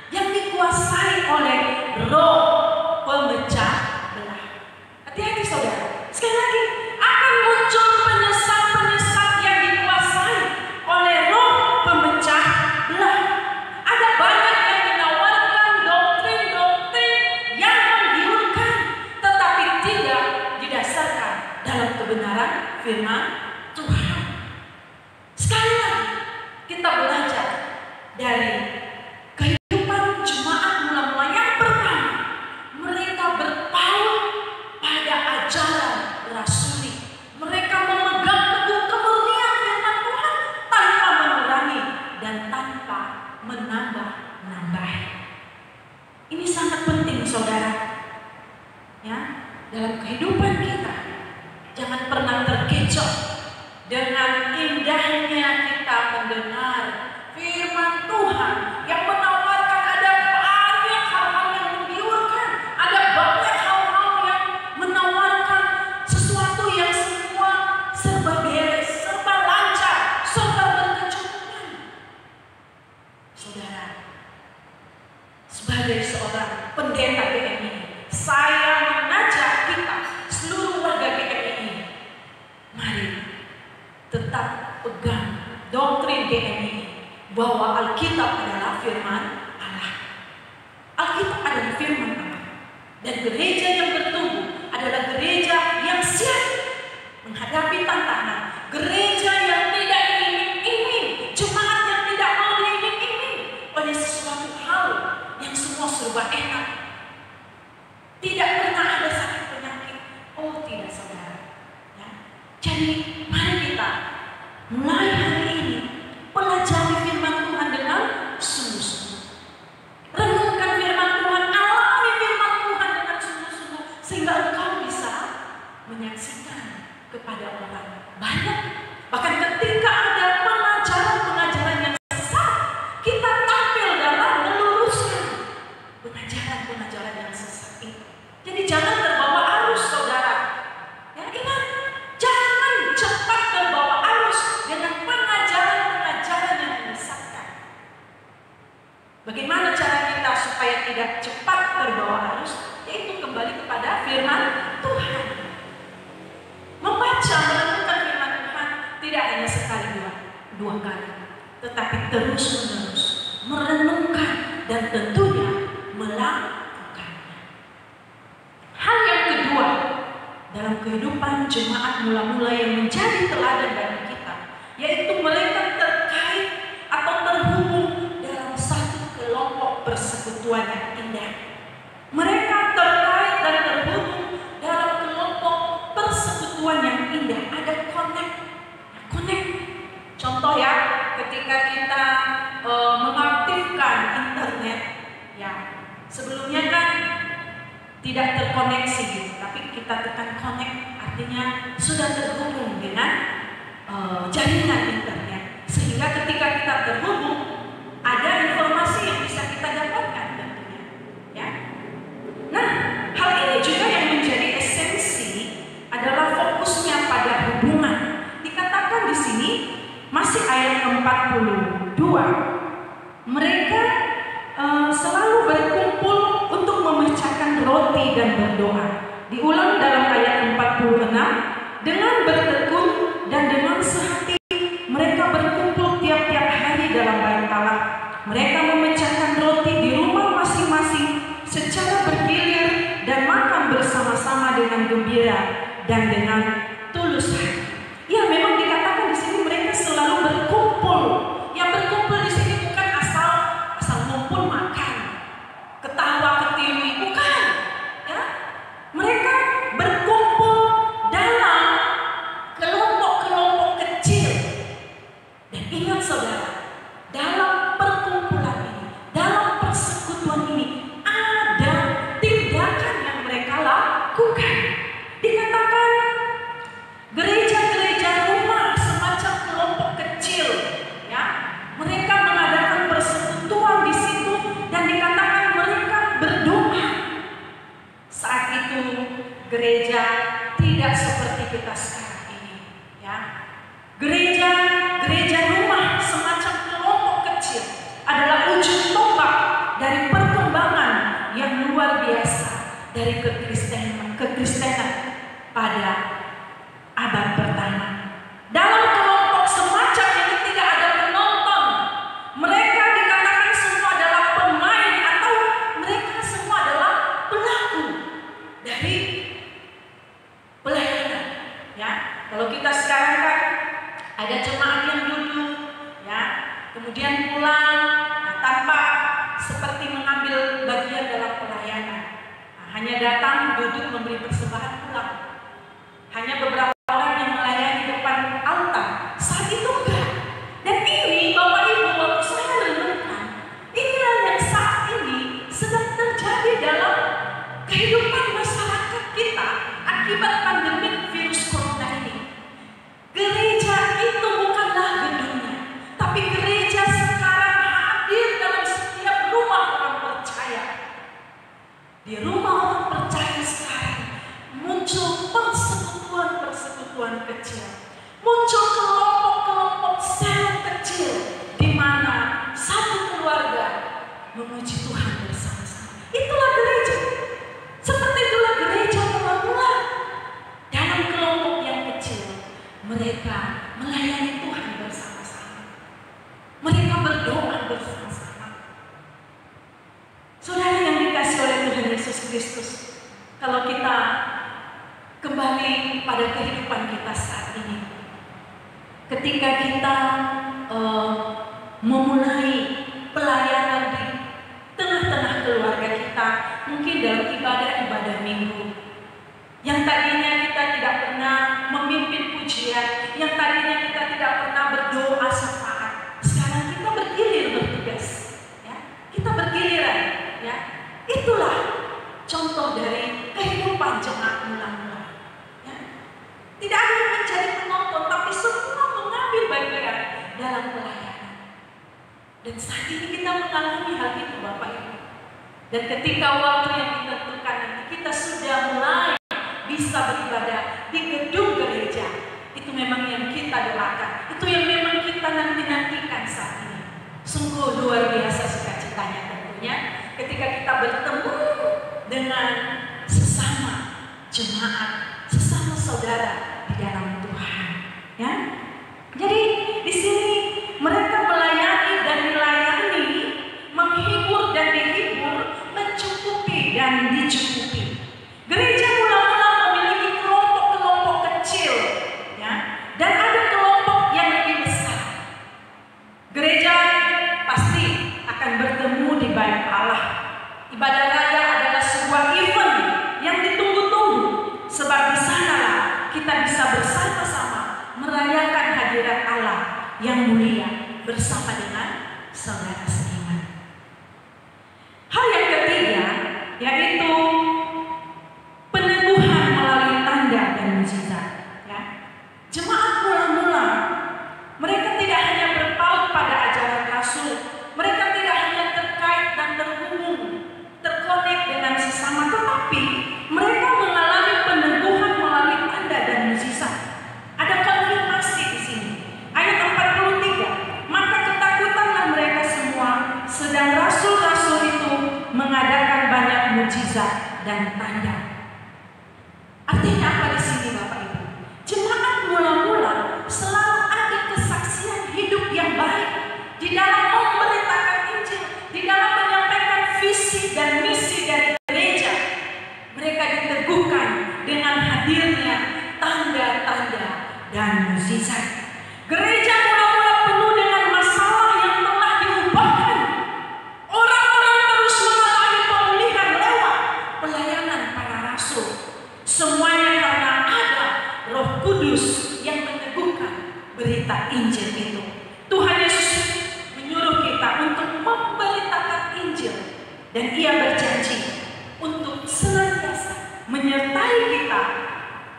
yang dikuasai oleh roh pemecah belah. Hati-hati saudara. Sekali lagi, akan muncul penyesat-penyesat yang dikuasai oleh roh pemecah belah. Ada banyak yang menawarkan doktrin-doktrin yang menggiurkan, tetapi tidak didasarkan dalam kebenaran firman Tuhan. Sekali lagi, kita belajar dari kehidupan jemaat mula-mula. Yang pertama, mereka berpaut pada ajaran rasuli. Mereka memegang teguh kemurnian firman Tuhan tanpa mengurangi dan tanpa menambah-nambah. Ini sangat penting, saudara. Ya, dalam kehidupan kita, jangan pernah terkecoh dengan indahnya kita mendengar firman Tuhan yang menawarkan ada banyak hal-hal yang menggiurkan, ada banyak hal-hal yang menawarkan sesuatu yang semua serba beres, serba lancar, serba berkecukupan. Saudara, sebagai seorang pendeta GMI, saya mengajak kita seluruh warga GMI, mari tetap pegang doktrin GMI bahwa Alkitab adalah firman Allah. Alkitab adalah firman Allah. Dan gereja yang bertumbuh adalah gereja yang siap menghadapi tantangan. Gereja yang tidak diiming-iming, jemaat yang tidak mau diiming-iming oleh sesuatu hal yang semua serba enak. Tidak pernah ada sakit penyakit. Oh tidak, saudara. Ya. Jadi mari kita mulai hari ini pelajari firman Tuhan dengan sungguh-sungguh. Renungkan firman Tuhan, alami firman Tuhan dengan sungguh-sungguh, sehingga engkau bisa menyaksikan kepada orang banyak. Bahkan ketika ada pengajaran-pengajaran yang sesat, kita tampil dalam meluruskan pengajaran-pengajaran yang sesat itu. Jadi jangan terbawa arus, saudara. Ya, ingat, jangan cepat terbawa arus dengan pengajaran-pengajaran yang menyesatkan. Bagaimana cara kita supaya tidak cepat terbawa arus? Yaitu kembali kepada firman Tuhan. Membaca, merenungkan firman Tuhan tidak hanya sekali dua kali, tetapi terus-menerus merenungkan dan tentunya melakukannya. Hal yang kedua dalam kehidupan jemaat mula-mula yang menjadi teladan bagi kita, yaitu mereka terkait atau terhubung dalam satu kelompok persekutuan yang indah. Mereka terkait dan terhubung dalam kelompok persekutuan yang indah. Ada connect. Contoh ya, ketika kita mengaktifkan internet, ya sebelumnya kan tidak terkoneksi gitu, tapi kita tekan connect, artinya sudah terhubung dengan jaringan internet, sehingga ketika kita terhubung ada informasi yang bisa kita dapatkan tentunya. di sini masih ayat 42. Mereka selalu berkumpul untuk memecahkan roti dan berdoa. Diulang dalam ayat 46, dengan bertekun dan dengan sehati mereka berkumpul tiap-tiap hari dalam bait Allah. Mereka memecahkan roti di rumah masing-masing secara bergilir dan makan bersama-sama dengan gembira dan dengan tulus hati. Ya, memang dikatakan di sini mereka selalu berkumpul. Yang berkumpul di sini bukan asal ngumpul makan, ketawa ketiwi, bukan. Ya, mereka berkumpul dalam kelompok-kelompok kecil. Dan ingat saudara, dalam perkumpulan ini, dalam persekutuan ini, ada tindakan yang mereka lakukan. Dikatakan gereja-gereja rumah semacam kelompok kecil, ya. Mereka mengadakan persekutuan di situ dan dikatakan mereka berdoa. Saat itu gereja tidak seperti kita sekarang ini, ya. Gereja rumah semacam kelompok kecil adalah ujung tombak dari perkembangan yang luar biasa dari kekristenan pada abad pertama. Dalam kelompok semacam ini tidak ada penonton. Mereka dikatakan semua adalah pemain atau mereka semua adalah pelaku dari pelayanan. Ya, kalau kita sekarang kan ada jemaat yang duduk, ya, kemudian pulang tanpa seperti mengambil bagian dalam pelayanan. Hanya datang, duduk, memberi persembahan, pulang. Hanya beberapa orang yang melayani depan altar. Saat itu enggak. Dan ini Bapak Ibu, waktu saya renungkan, inilah yang saat ini sedang terjadi dalam kehidupan masyarakat kita akibat pandemi virus corona ini. Gereja itu bukanlah gedungnya, tapi gereja sekarang hadir dalam setiap rumah orang percaya. Di rumah orang percaya sekarang muncul persekutuan kecil, muncul kelompok-kelompok sel kecil di mana satu keluarga memuji Tuhan bersama-sama. Itulah gereja. Seperti itulah gereja mula-mula. Dalam kelompok yang kecil, mereka melayani Tuhan bersama-sama. Mereka berdoa bersama-sama. Saudara yang dikasihi oleh Tuhan Yesus Kristus, kalau kita kembali pada kehidupan kita saat ini, ketika kita memulai pelayanan di tengah-tengah keluarga kita, mungkin dalam ibadah-ibadah minggu, yang tadinya kita tidak pernah memimpin pujian, yang tadinya kita tidak pernah berdoa syafaat, sekarang kita bergilir bertugas, ya. Kita bergiliran, ya. Itulah contoh dari kehidupan jemaat mula-mula, ya. Tidak ada yang menjadi penonton, tapi semua mengambil bagian dalam pelayanan. Dan saat ini kita mengalami hal itu, Bapak Ibu. Dan ketika waktu yang ditentukan nanti kita sudah mulai bisa beribadah di gedung gereja, itu memang yang kita doakan, itu yang memang kita nantikan saat ini. Sungguh luar biasa sukacitanya tentunya ketika kita bertemu dengan sesama jemaat, sesama saudara di dalam Tuhan, ya. Jadi di sini mereka melayani dan dilayani, menghibur dan dihibur, mencukupi dan dicukupi. Gereja mula-mula memiliki kelompok-kelompok kecil, ya, dan ada kelompok yang lebih besar. Gereja pasti akan bertemu di bait Allah. Ibadah raya adalah sebuah event yang ditunggu-tunggu, sebab di sanalah kita bisa bersama-sama merayakan hadirat Allah yang mulia bersama dengan saudara seiman. Hal yang ketiga yaitu peneguhan melalui tanda dan mukjizat, ya. Jemaat mula-mula mereka tidak hanya berpaut pada ajaran Rasul, mereka tidak hanya terkait dan terhubung, terkonek dengan sesama, tetapi mereka mengalami peneguhan melalui tanda dan mukjizat. Ada konfirmasi di sini. dan tanda. Artinya apa di sini Bapak Ibu? Jemaat mula-mula selalu ada kesaksian hidup yang baik di dalam memberitakan Injil, di dalam menyampaikan visi dan misi dari gereja. Mereka diteguhkan dengan hadirnya tanda-tanda dan mukjizat. Gereja mula-mula penuh dengan masalah yang telah diubahkan. Orang-orang terus mengalami pemulihan lewat pelayanan para rasul. Semuanya karena ada Roh Kudus yang meneguhkan berita Injil itu. Tuhan Yesus menyuruh kita untuk memberitakan Injil, dan Ia berjanji untuk senantiasa menyertai kita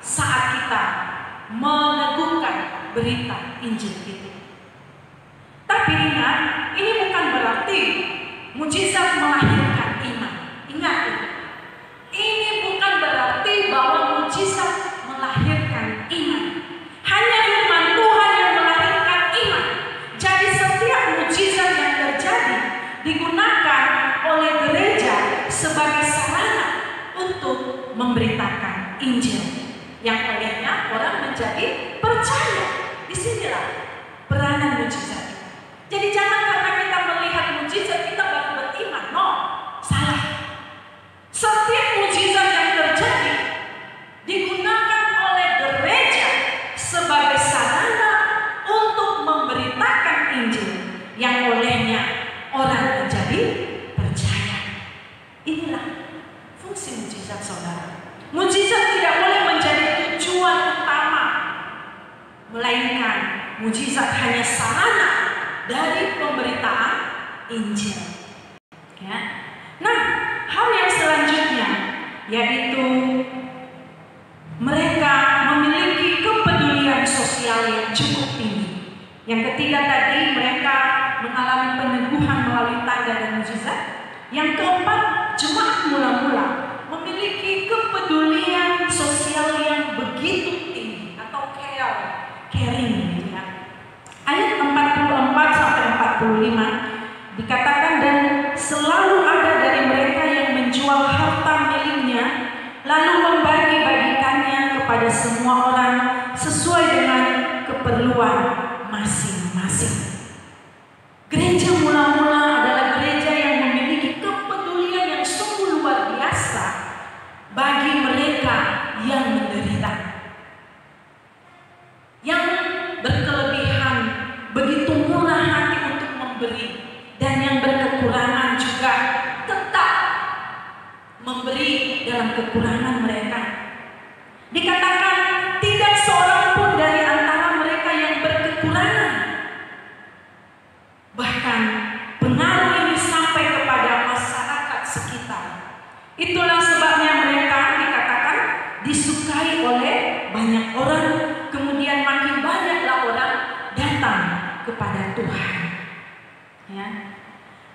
saat kita meneguhkan berita Injil itu. Tapi ingat, ini bukan berarti mukjizat melahirkan iman. Ingat itu. Ini bukan berarti bahwa mukjizat melahirkan iman. Hanya firman Tuhan yang melahirkan iman. Jadi setiap mukjizat yang terjadi digunakan oleh gereja sebagai sarana untuk memberitakan Injil, yang olehnya orang menjadi percaya. Disinilah peranan mukjizat. Jadi jangan karena kita melihat mukjizat kita baru beriman. No, salah. Setiap mukjizat yang terjadi digunakan oleh gereja sebagai sarana untuk memberitakan Injil, yang olehnya orang menjadi percaya. Inilah fungsi mukjizat, saudara. Mukjizat tidak boleh menjadi tujuan utama, melainkan mukjizat hanya sarana dari pemberitaan Injil. Ya. Nah, hal yang selanjutnya yaitu mereka memiliki kepedulian sosial yang cukup tinggi. Yang ketiga tadi, mereka mengalami peneguhan melalui tanda dan mukjizat. Yang keempat, jemaat mula-mula memiliki kepedulian sosial yang begitu tinggi atau caring gitu ya. Ayat 44 sampai 45 dikatakan, dan selalu ada dari mereka yang menjual harta miliknya lalu membagi-bagikannya kepada semua orang sesuai dengan keperluan masing-masing. Gereja mula-mula adalah gereja yang memiliki kepedulian yang sungguh luar biasa bagi mereka yang menderita, yang berkelebihan, begitu murah hati untuk memberi, dan yang berkekurangan juga tetap memberi dalam kekurangan mereka. Dikatakan tidak seorang pun dari antara mereka yang berkekurangan. Bahkan pengaruh ini sampai kepada masyarakat sekitar. Itulah sebabnya mereka dikatakan disukai oleh banyak orang, kemudian makin banyaklah orang datang kepada Tuhan. Ya.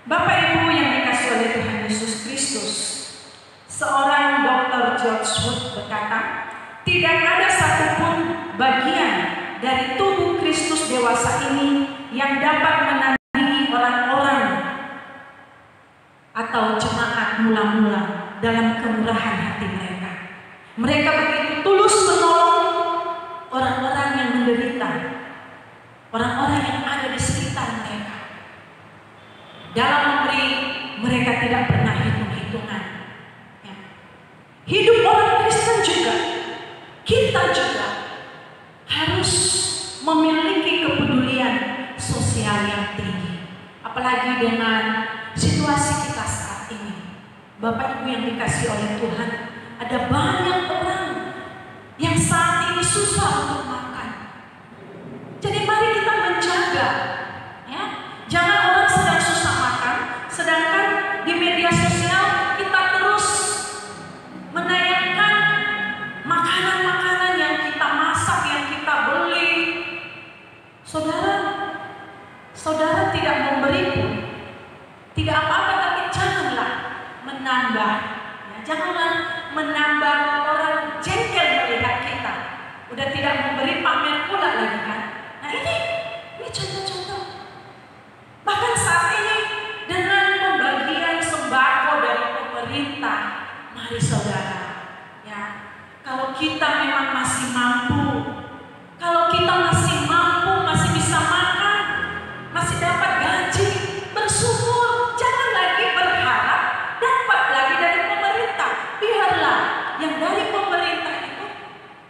Bapak Ibu yang dikasihi oleh Tuhan Yesus Kristus, seorang Dr. George Wood berkata, tidak ada satupun bagian dari tubuh Kristus dewasa ini yang dapat menandingi orang-orang atau jemaat mula-mula dalam kemurahan hati mereka. Mereka begitu tulus menolong orang-orang yang menderita, orang-orang yang ada di sekitar mereka. Dalam memberi, mereka tidak pernah hitung-hitungan. Ya. Hidup orang Kristen juga, kita juga harus memiliki kepedulian sosial yang tinggi. Apalagi dengan situasi kita saat ini. Bapak Ibu yang dikasihi oleh Tuhan, ada banyak orang yang saat ini susah untuk makan. Jadi mari kita menjaga, ya. Jangan orang sedang susah makan, sedangkan di media sosial kita terus menayangkan makanan-makanan yang kita masak, yang kita beli. Saudara tidak memberi pun tidak apa-apa, tapi janganlah menambah. Ya, janganlah menambah orang jengkel melihat kita. Udah tidak memberi, pamer pula lagi kan. Nah ini contoh-contoh. Bahkan saat ini dengan pembagian sembako dari pemerintah, mari saudara kita memang masih mampu, kalau kita masih mampu, masih bisa makan, masih dapat gaji, bersyukur. Jangan lagi berharap dapat lagi dari pemerintah. Biarlah yang dari pemerintah itu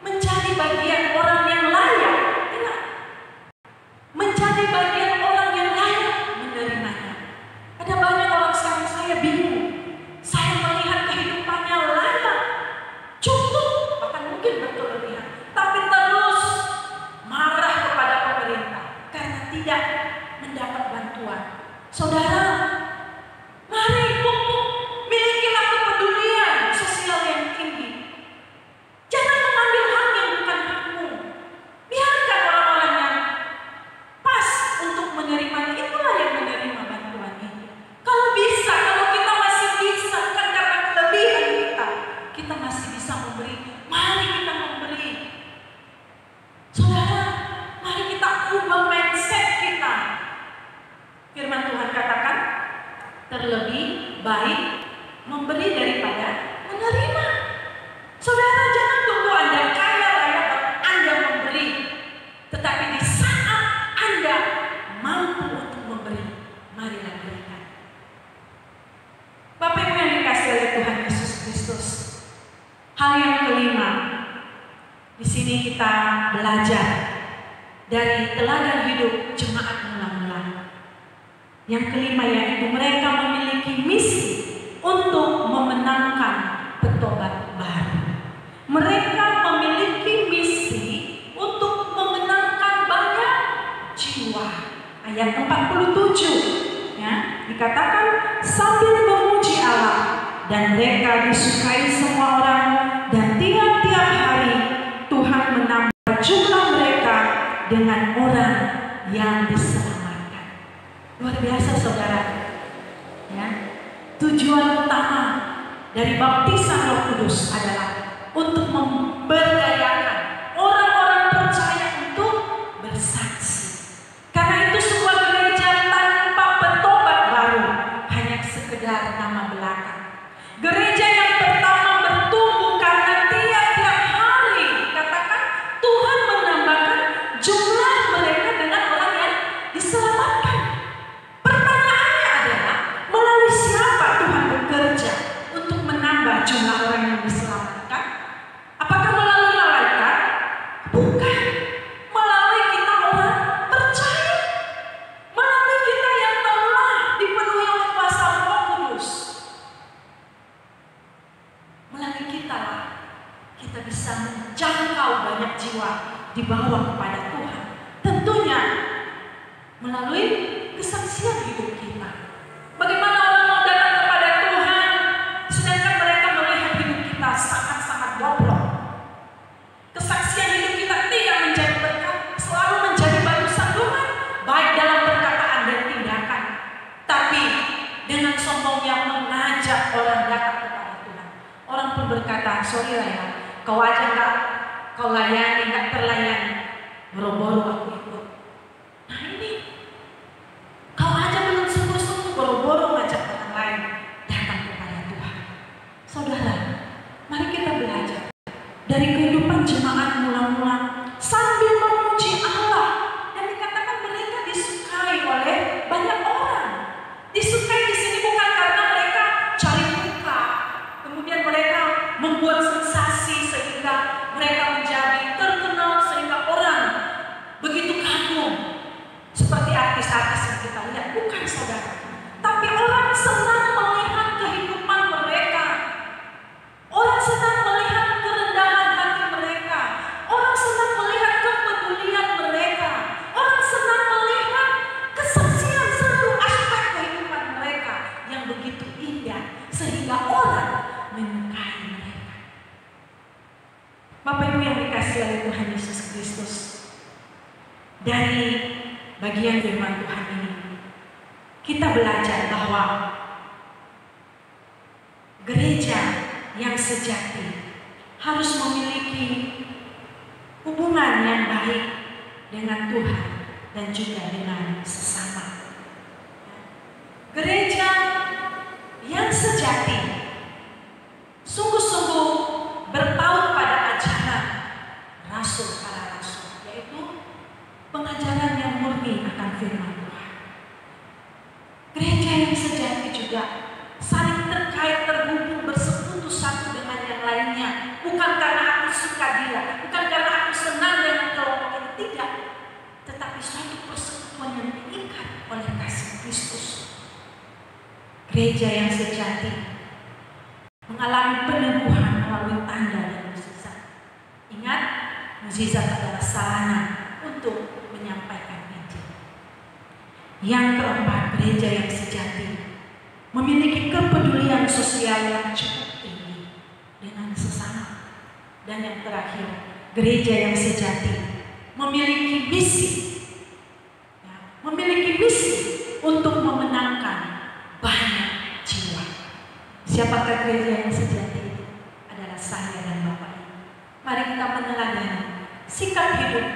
menjadi bagian orang yang layak, ya, menjadi bagian orang yang layak menerimanya. Ada banyak orang sekarang, saya bingung, saya melihat kehidupannya layak, cukup, bahkan mungkin berkelebihan, tapi terus marah kepada pemerintah karena tidak mendapat bantuan. Saudara, mari milikilah kepedulian sosial yang tinggi. Jangan mengambil hak yang bukan hakmu. Biarkan orang-orang yang pas untuk menerimanya, itulah yang menerima bantuan ini. Kalau bisa, kalau kita masih bisa, bukan karena kelebihan kita masih bisa memberi, mari kita memberi. Saudara, mari kita ubah mindset kita. Firman Tuhan katakan, terlebih baik memberi daripada menerima. Saudara, jangan tunggu Anda kaya raya baru Anda memberi. Tetapi di saat Anda mampu untuk memberi, marilah berikan. Bapak Ibu yang dikasihi oleh Tuhan Yesus Kristus, hal yang kelima, di sini kita belajar dari teladan hidup jemaat mula-mula. Yang kelima yaitu mereka memiliki misi untuk memenangkan petobat baru. Mereka memiliki misi untuk memenangkan banyak jiwa. Ayat 47 ya, dikatakan sambil memuji Allah, dan mereka disukai semua orang, dan tiap-tiap hari Tuhan menambah jumlah mereka dengan orang yang diselamatkan. Luar biasa saudara, ya. Tujuan utama dari baptisan Roh Kudus adalah untuk memberdayakan orang-orang percaya untuk bersaksi. Karena itu sebuah gereja tanpa petobat baru hanya sekedar nama belaka. Gereja yang pertama bertumbuh karena tiap-tiap hari katakan Tuhan menambahkan jumlah mereka dengan orang yang diselamatkan. Pertanyaannya adalah melalui siapa Tuhan bekerja untuk menambah jumlah orang yang diselamatkan? Apakah melalui malaikat? Bukan. Melalui kita orang percaya. Melalui kita yang telah dipenuhi oleh kuasa Roh Kudus. Melalui kita lah kita bisa menjangkau banyak jiwa dibawa kepada Tuhan. Tentunya melalui kesaksian hidup kita. Bagaimana orang mau datang kepada Tuhan sedangkan mereka melihat hidup kita sangat-sangat bobrok. Kesaksian hidup kita tidak menjadi berkat, selalu menjadi batu sandungan, baik dalam perkataan dan tindakan. Tapi dengan sombongnya mengajak orang datang kepada Tuhan. Orang pun berkata, sorry lah ya, kau aja nggak kau layani, nggak terlayani, boro-boro aku ikut. Nah ini, kau aja belum sungguh-sungguh boro-boro ngajak orang lain datang kepada Tuhan. Saudara, mari kita belajar dari kehidupan jemaat mula-mula sambil memuji Allah. Dan dikatakan mereka disukai oleh banyak orang. Disukai di sini bukan karena mereka cari muka, kemudian mereka membuat sensasi sehingga mereka menjadi terkenal sehingga orang begitu kagum seperti artis-artis yang kita lihat. Bukan saudara, tapi orang senang melihat kehidupan mereka. Orang senang melihat kerendahan hati mereka. Orang senang melihat kepedulian mereka. Orang senang melihat kesaksian seluruh aspek kehidupan mereka yang begitu indah sehingga orang menyukai mereka. Bapak Ibu yang dikasihi oleh Tuhan Yesus Kristus, dari bagian firman Tuhan ini kita belajar bahwa gereja yang sejati harus memiliki hubungan yang baik dengan Tuhan dan juga dengan sesama. Gereja yang sejati sungguh-sungguh berpaut pada ajaran gereja yang sejati mengalami peneguhan melalui tanda dan mukjizat. Ingat, mukjizat adalah sarana untuk menyampaikan Injil. Yang keempat, gereja yang sejati memiliki kepedulian sosial yang cukup tinggi dengan sesama. Dan yang terakhir, gereja yang sejati memiliki misi, untuk memenangkan banyak jiwa. Siapakah gereja yang sejati? Adalah saya dan Bapak Ibu. Mari kita meneladani sikap hidup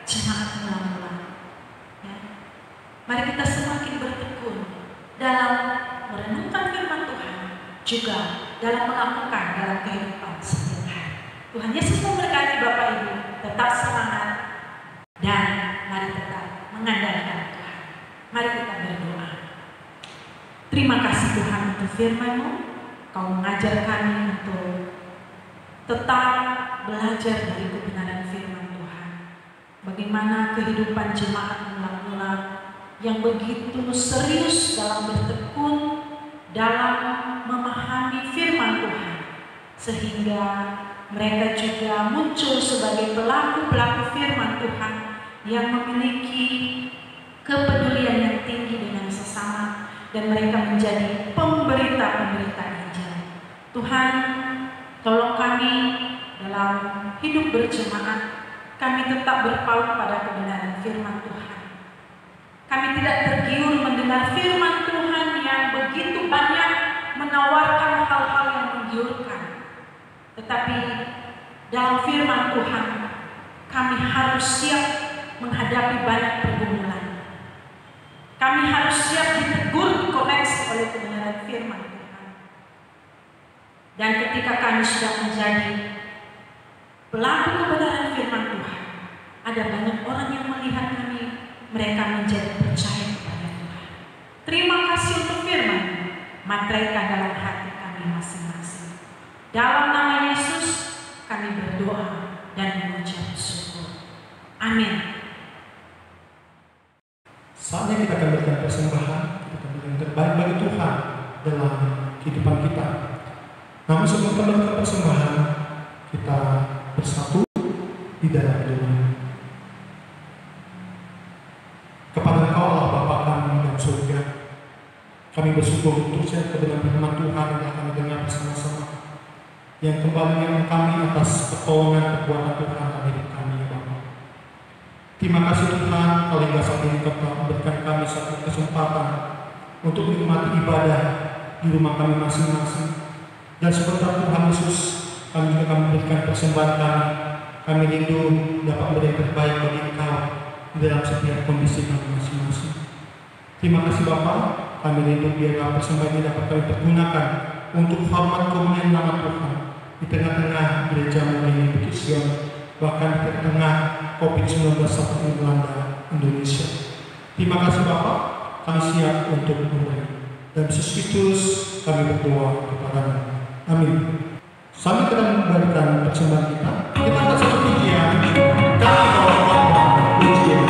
jemaat mula-mula. Ya. Mari kita semakin bertekun dalam merenungkan firman Tuhan, juga dalam melakukan dalam kehidupan setiap hari. Tuhan Yesus memberkati Bapak Ibu. Tetap semangat dan mari tetap mengandalkan Tuhan. Mari kita berdoa. Terima kasih Tuhan untuk firman-Mu. Kau mengajar kami untuk tetap belajar dari kebenaran firman Tuhan. Bagaimana kehidupan jemaat mula-mula yang begitu serius dalam bertekun, dalam memahami firman Tuhan, sehingga mereka juga muncul sebagai pelaku-pelaku firman Tuhan yang memiliki kepedulian yang tinggi dengan sesama, dan mereka menjadi pemberita-pemberita Injil. Tuhan, tolong kami dalam hidup berjemaat, kami tetap berpaut pada kebenaran firman Tuhan. Kami tidak tergiur mendengar firman Tuhan yang begitu banyak menawarkan hal-hal yang menggiurkan. Tetapi dalam firman Tuhan, kami harus siap menghadapi banyak pergumulan. Kami harus siap ditegur, dikoreksi oleh kebenaran firman Tuhan. Dan ketika kami sudah menjadi pelaku kebenaran firman Tuhan, ada banyak orang yang melihat kami, mereka menjadi percaya kepada Tuhan. Terima kasih untuk firman, materaikan dalam hati kami masing-masing. Dalam nama Yesus kami berdoa dan mengucap syukur. Amin. Saatnya kita akan berikan persembahan, kita akan berikan yang terbaik bagi Tuhan dalam kehidupan kita. Namun sebelum kita berikan persembahan, kita bersatu di dalam doa. Kepada Engkau Allah Bapa kami dalam surga, kami bersyukur untuk setiap kebenaran firman Tuhan yang kami dengar bersama-sama, yang kembali kami atas pertolongan perbuatan Tuhan dalam hidup kami, ya Bapa. Terima kasih Tuhan, kalau hingga saat ini Kau telah memberikan kami satu kesempatan untuk menikmati ibadah di rumah kami masing-masing. Dan sebentar Tuhan Yesus, kami juga akan memberikan persembahan kami rindu dapat memberi yang terbaik bagi Engkau dalam setiap kondisi kami masing-masing. Terima kasih Bapa, kami rindu biarlah persembahan ini dapat kami pergunakan untuk hormat kemuliaan nama Tuhan di tengah-tengah gereja-Mu ini Bukit Sion, bahkan di tengah COVID-19 saat ini melanda Indonesia. Terima kasih Bapa, kami siap untuk memberi. Dan Yesus Kristus kami berdoa kepada-Mu. Amin. Sambil kita memberikan persembahan kita ada satu pujian. Kami bawa pujian.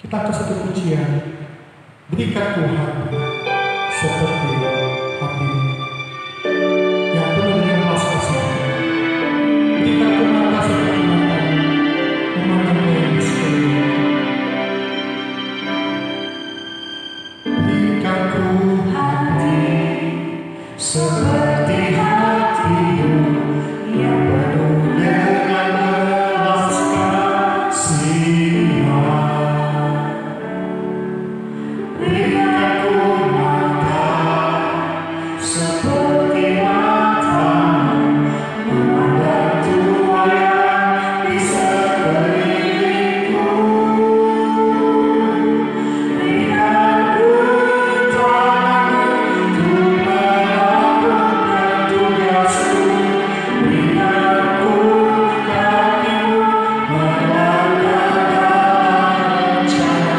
Kita ke satu pujian. Berikanku hati seperti hatimu yang penuh dengan belas kasihan. Berikanku mata seperti matamu memandang yang di sekeliling. Berikanku hati seperti hatimu yang penuh dengan belas kasihan. Berikanku mata seperti matamu memandang Tuhan yang di sekelilingku. Berikanku tanganmu untuk melakukan tugasku. Berikanku kakimu melangkah dalam rencana.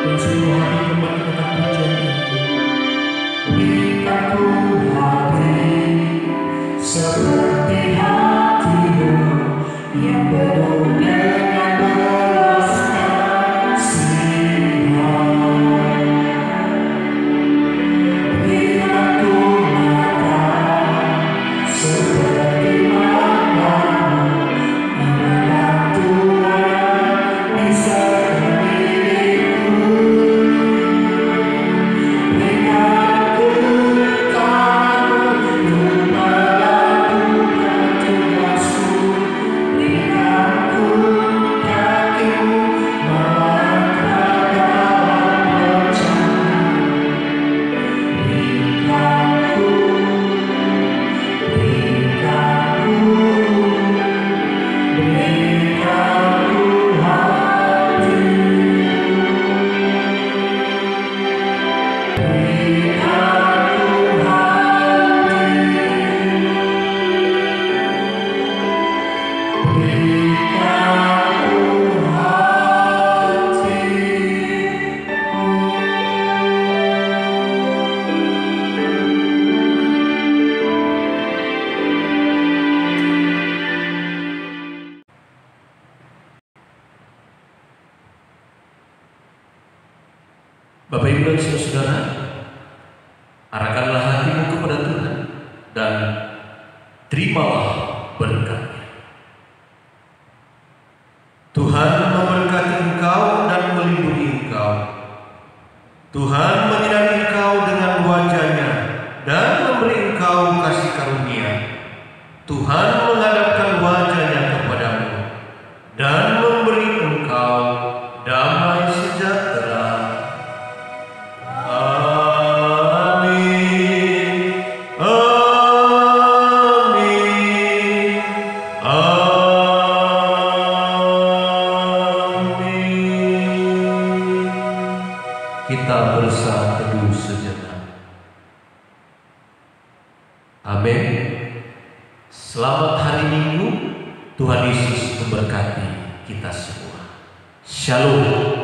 Dan seluruh hati kembali datang pujian ini. Berikanku hati seperti hatimu yang penuh dengan belas kasihan. Berikanku mata seperti matamu memandang Tuhan di sekelilingku. Berikanku tanganmu untuk melakukan tugasku. Berikanku kakimu melangkah dalam rencana. Berikanku hati. Berikanku hati. Berikanku hati. Bapak Ibu dan Saudara, arahkanlah hatimu kepada Tuhan dan terimalah berkat-Nya. Tuhan memberkati engkau dan melindungi engkau. Tuhan menyinari engkau dengan wajah-Nya dan memberi engkau kasih karunia. Tuhan menghadapkan wajah-Nya kepadamu dan memberi engkau damai sejahtera. Amin. Amin. Amin. Kita bersama teduh sejenak. Amin. Selamat hari Minggu. Tuhan Yesus memberkati kita semua. Shalom.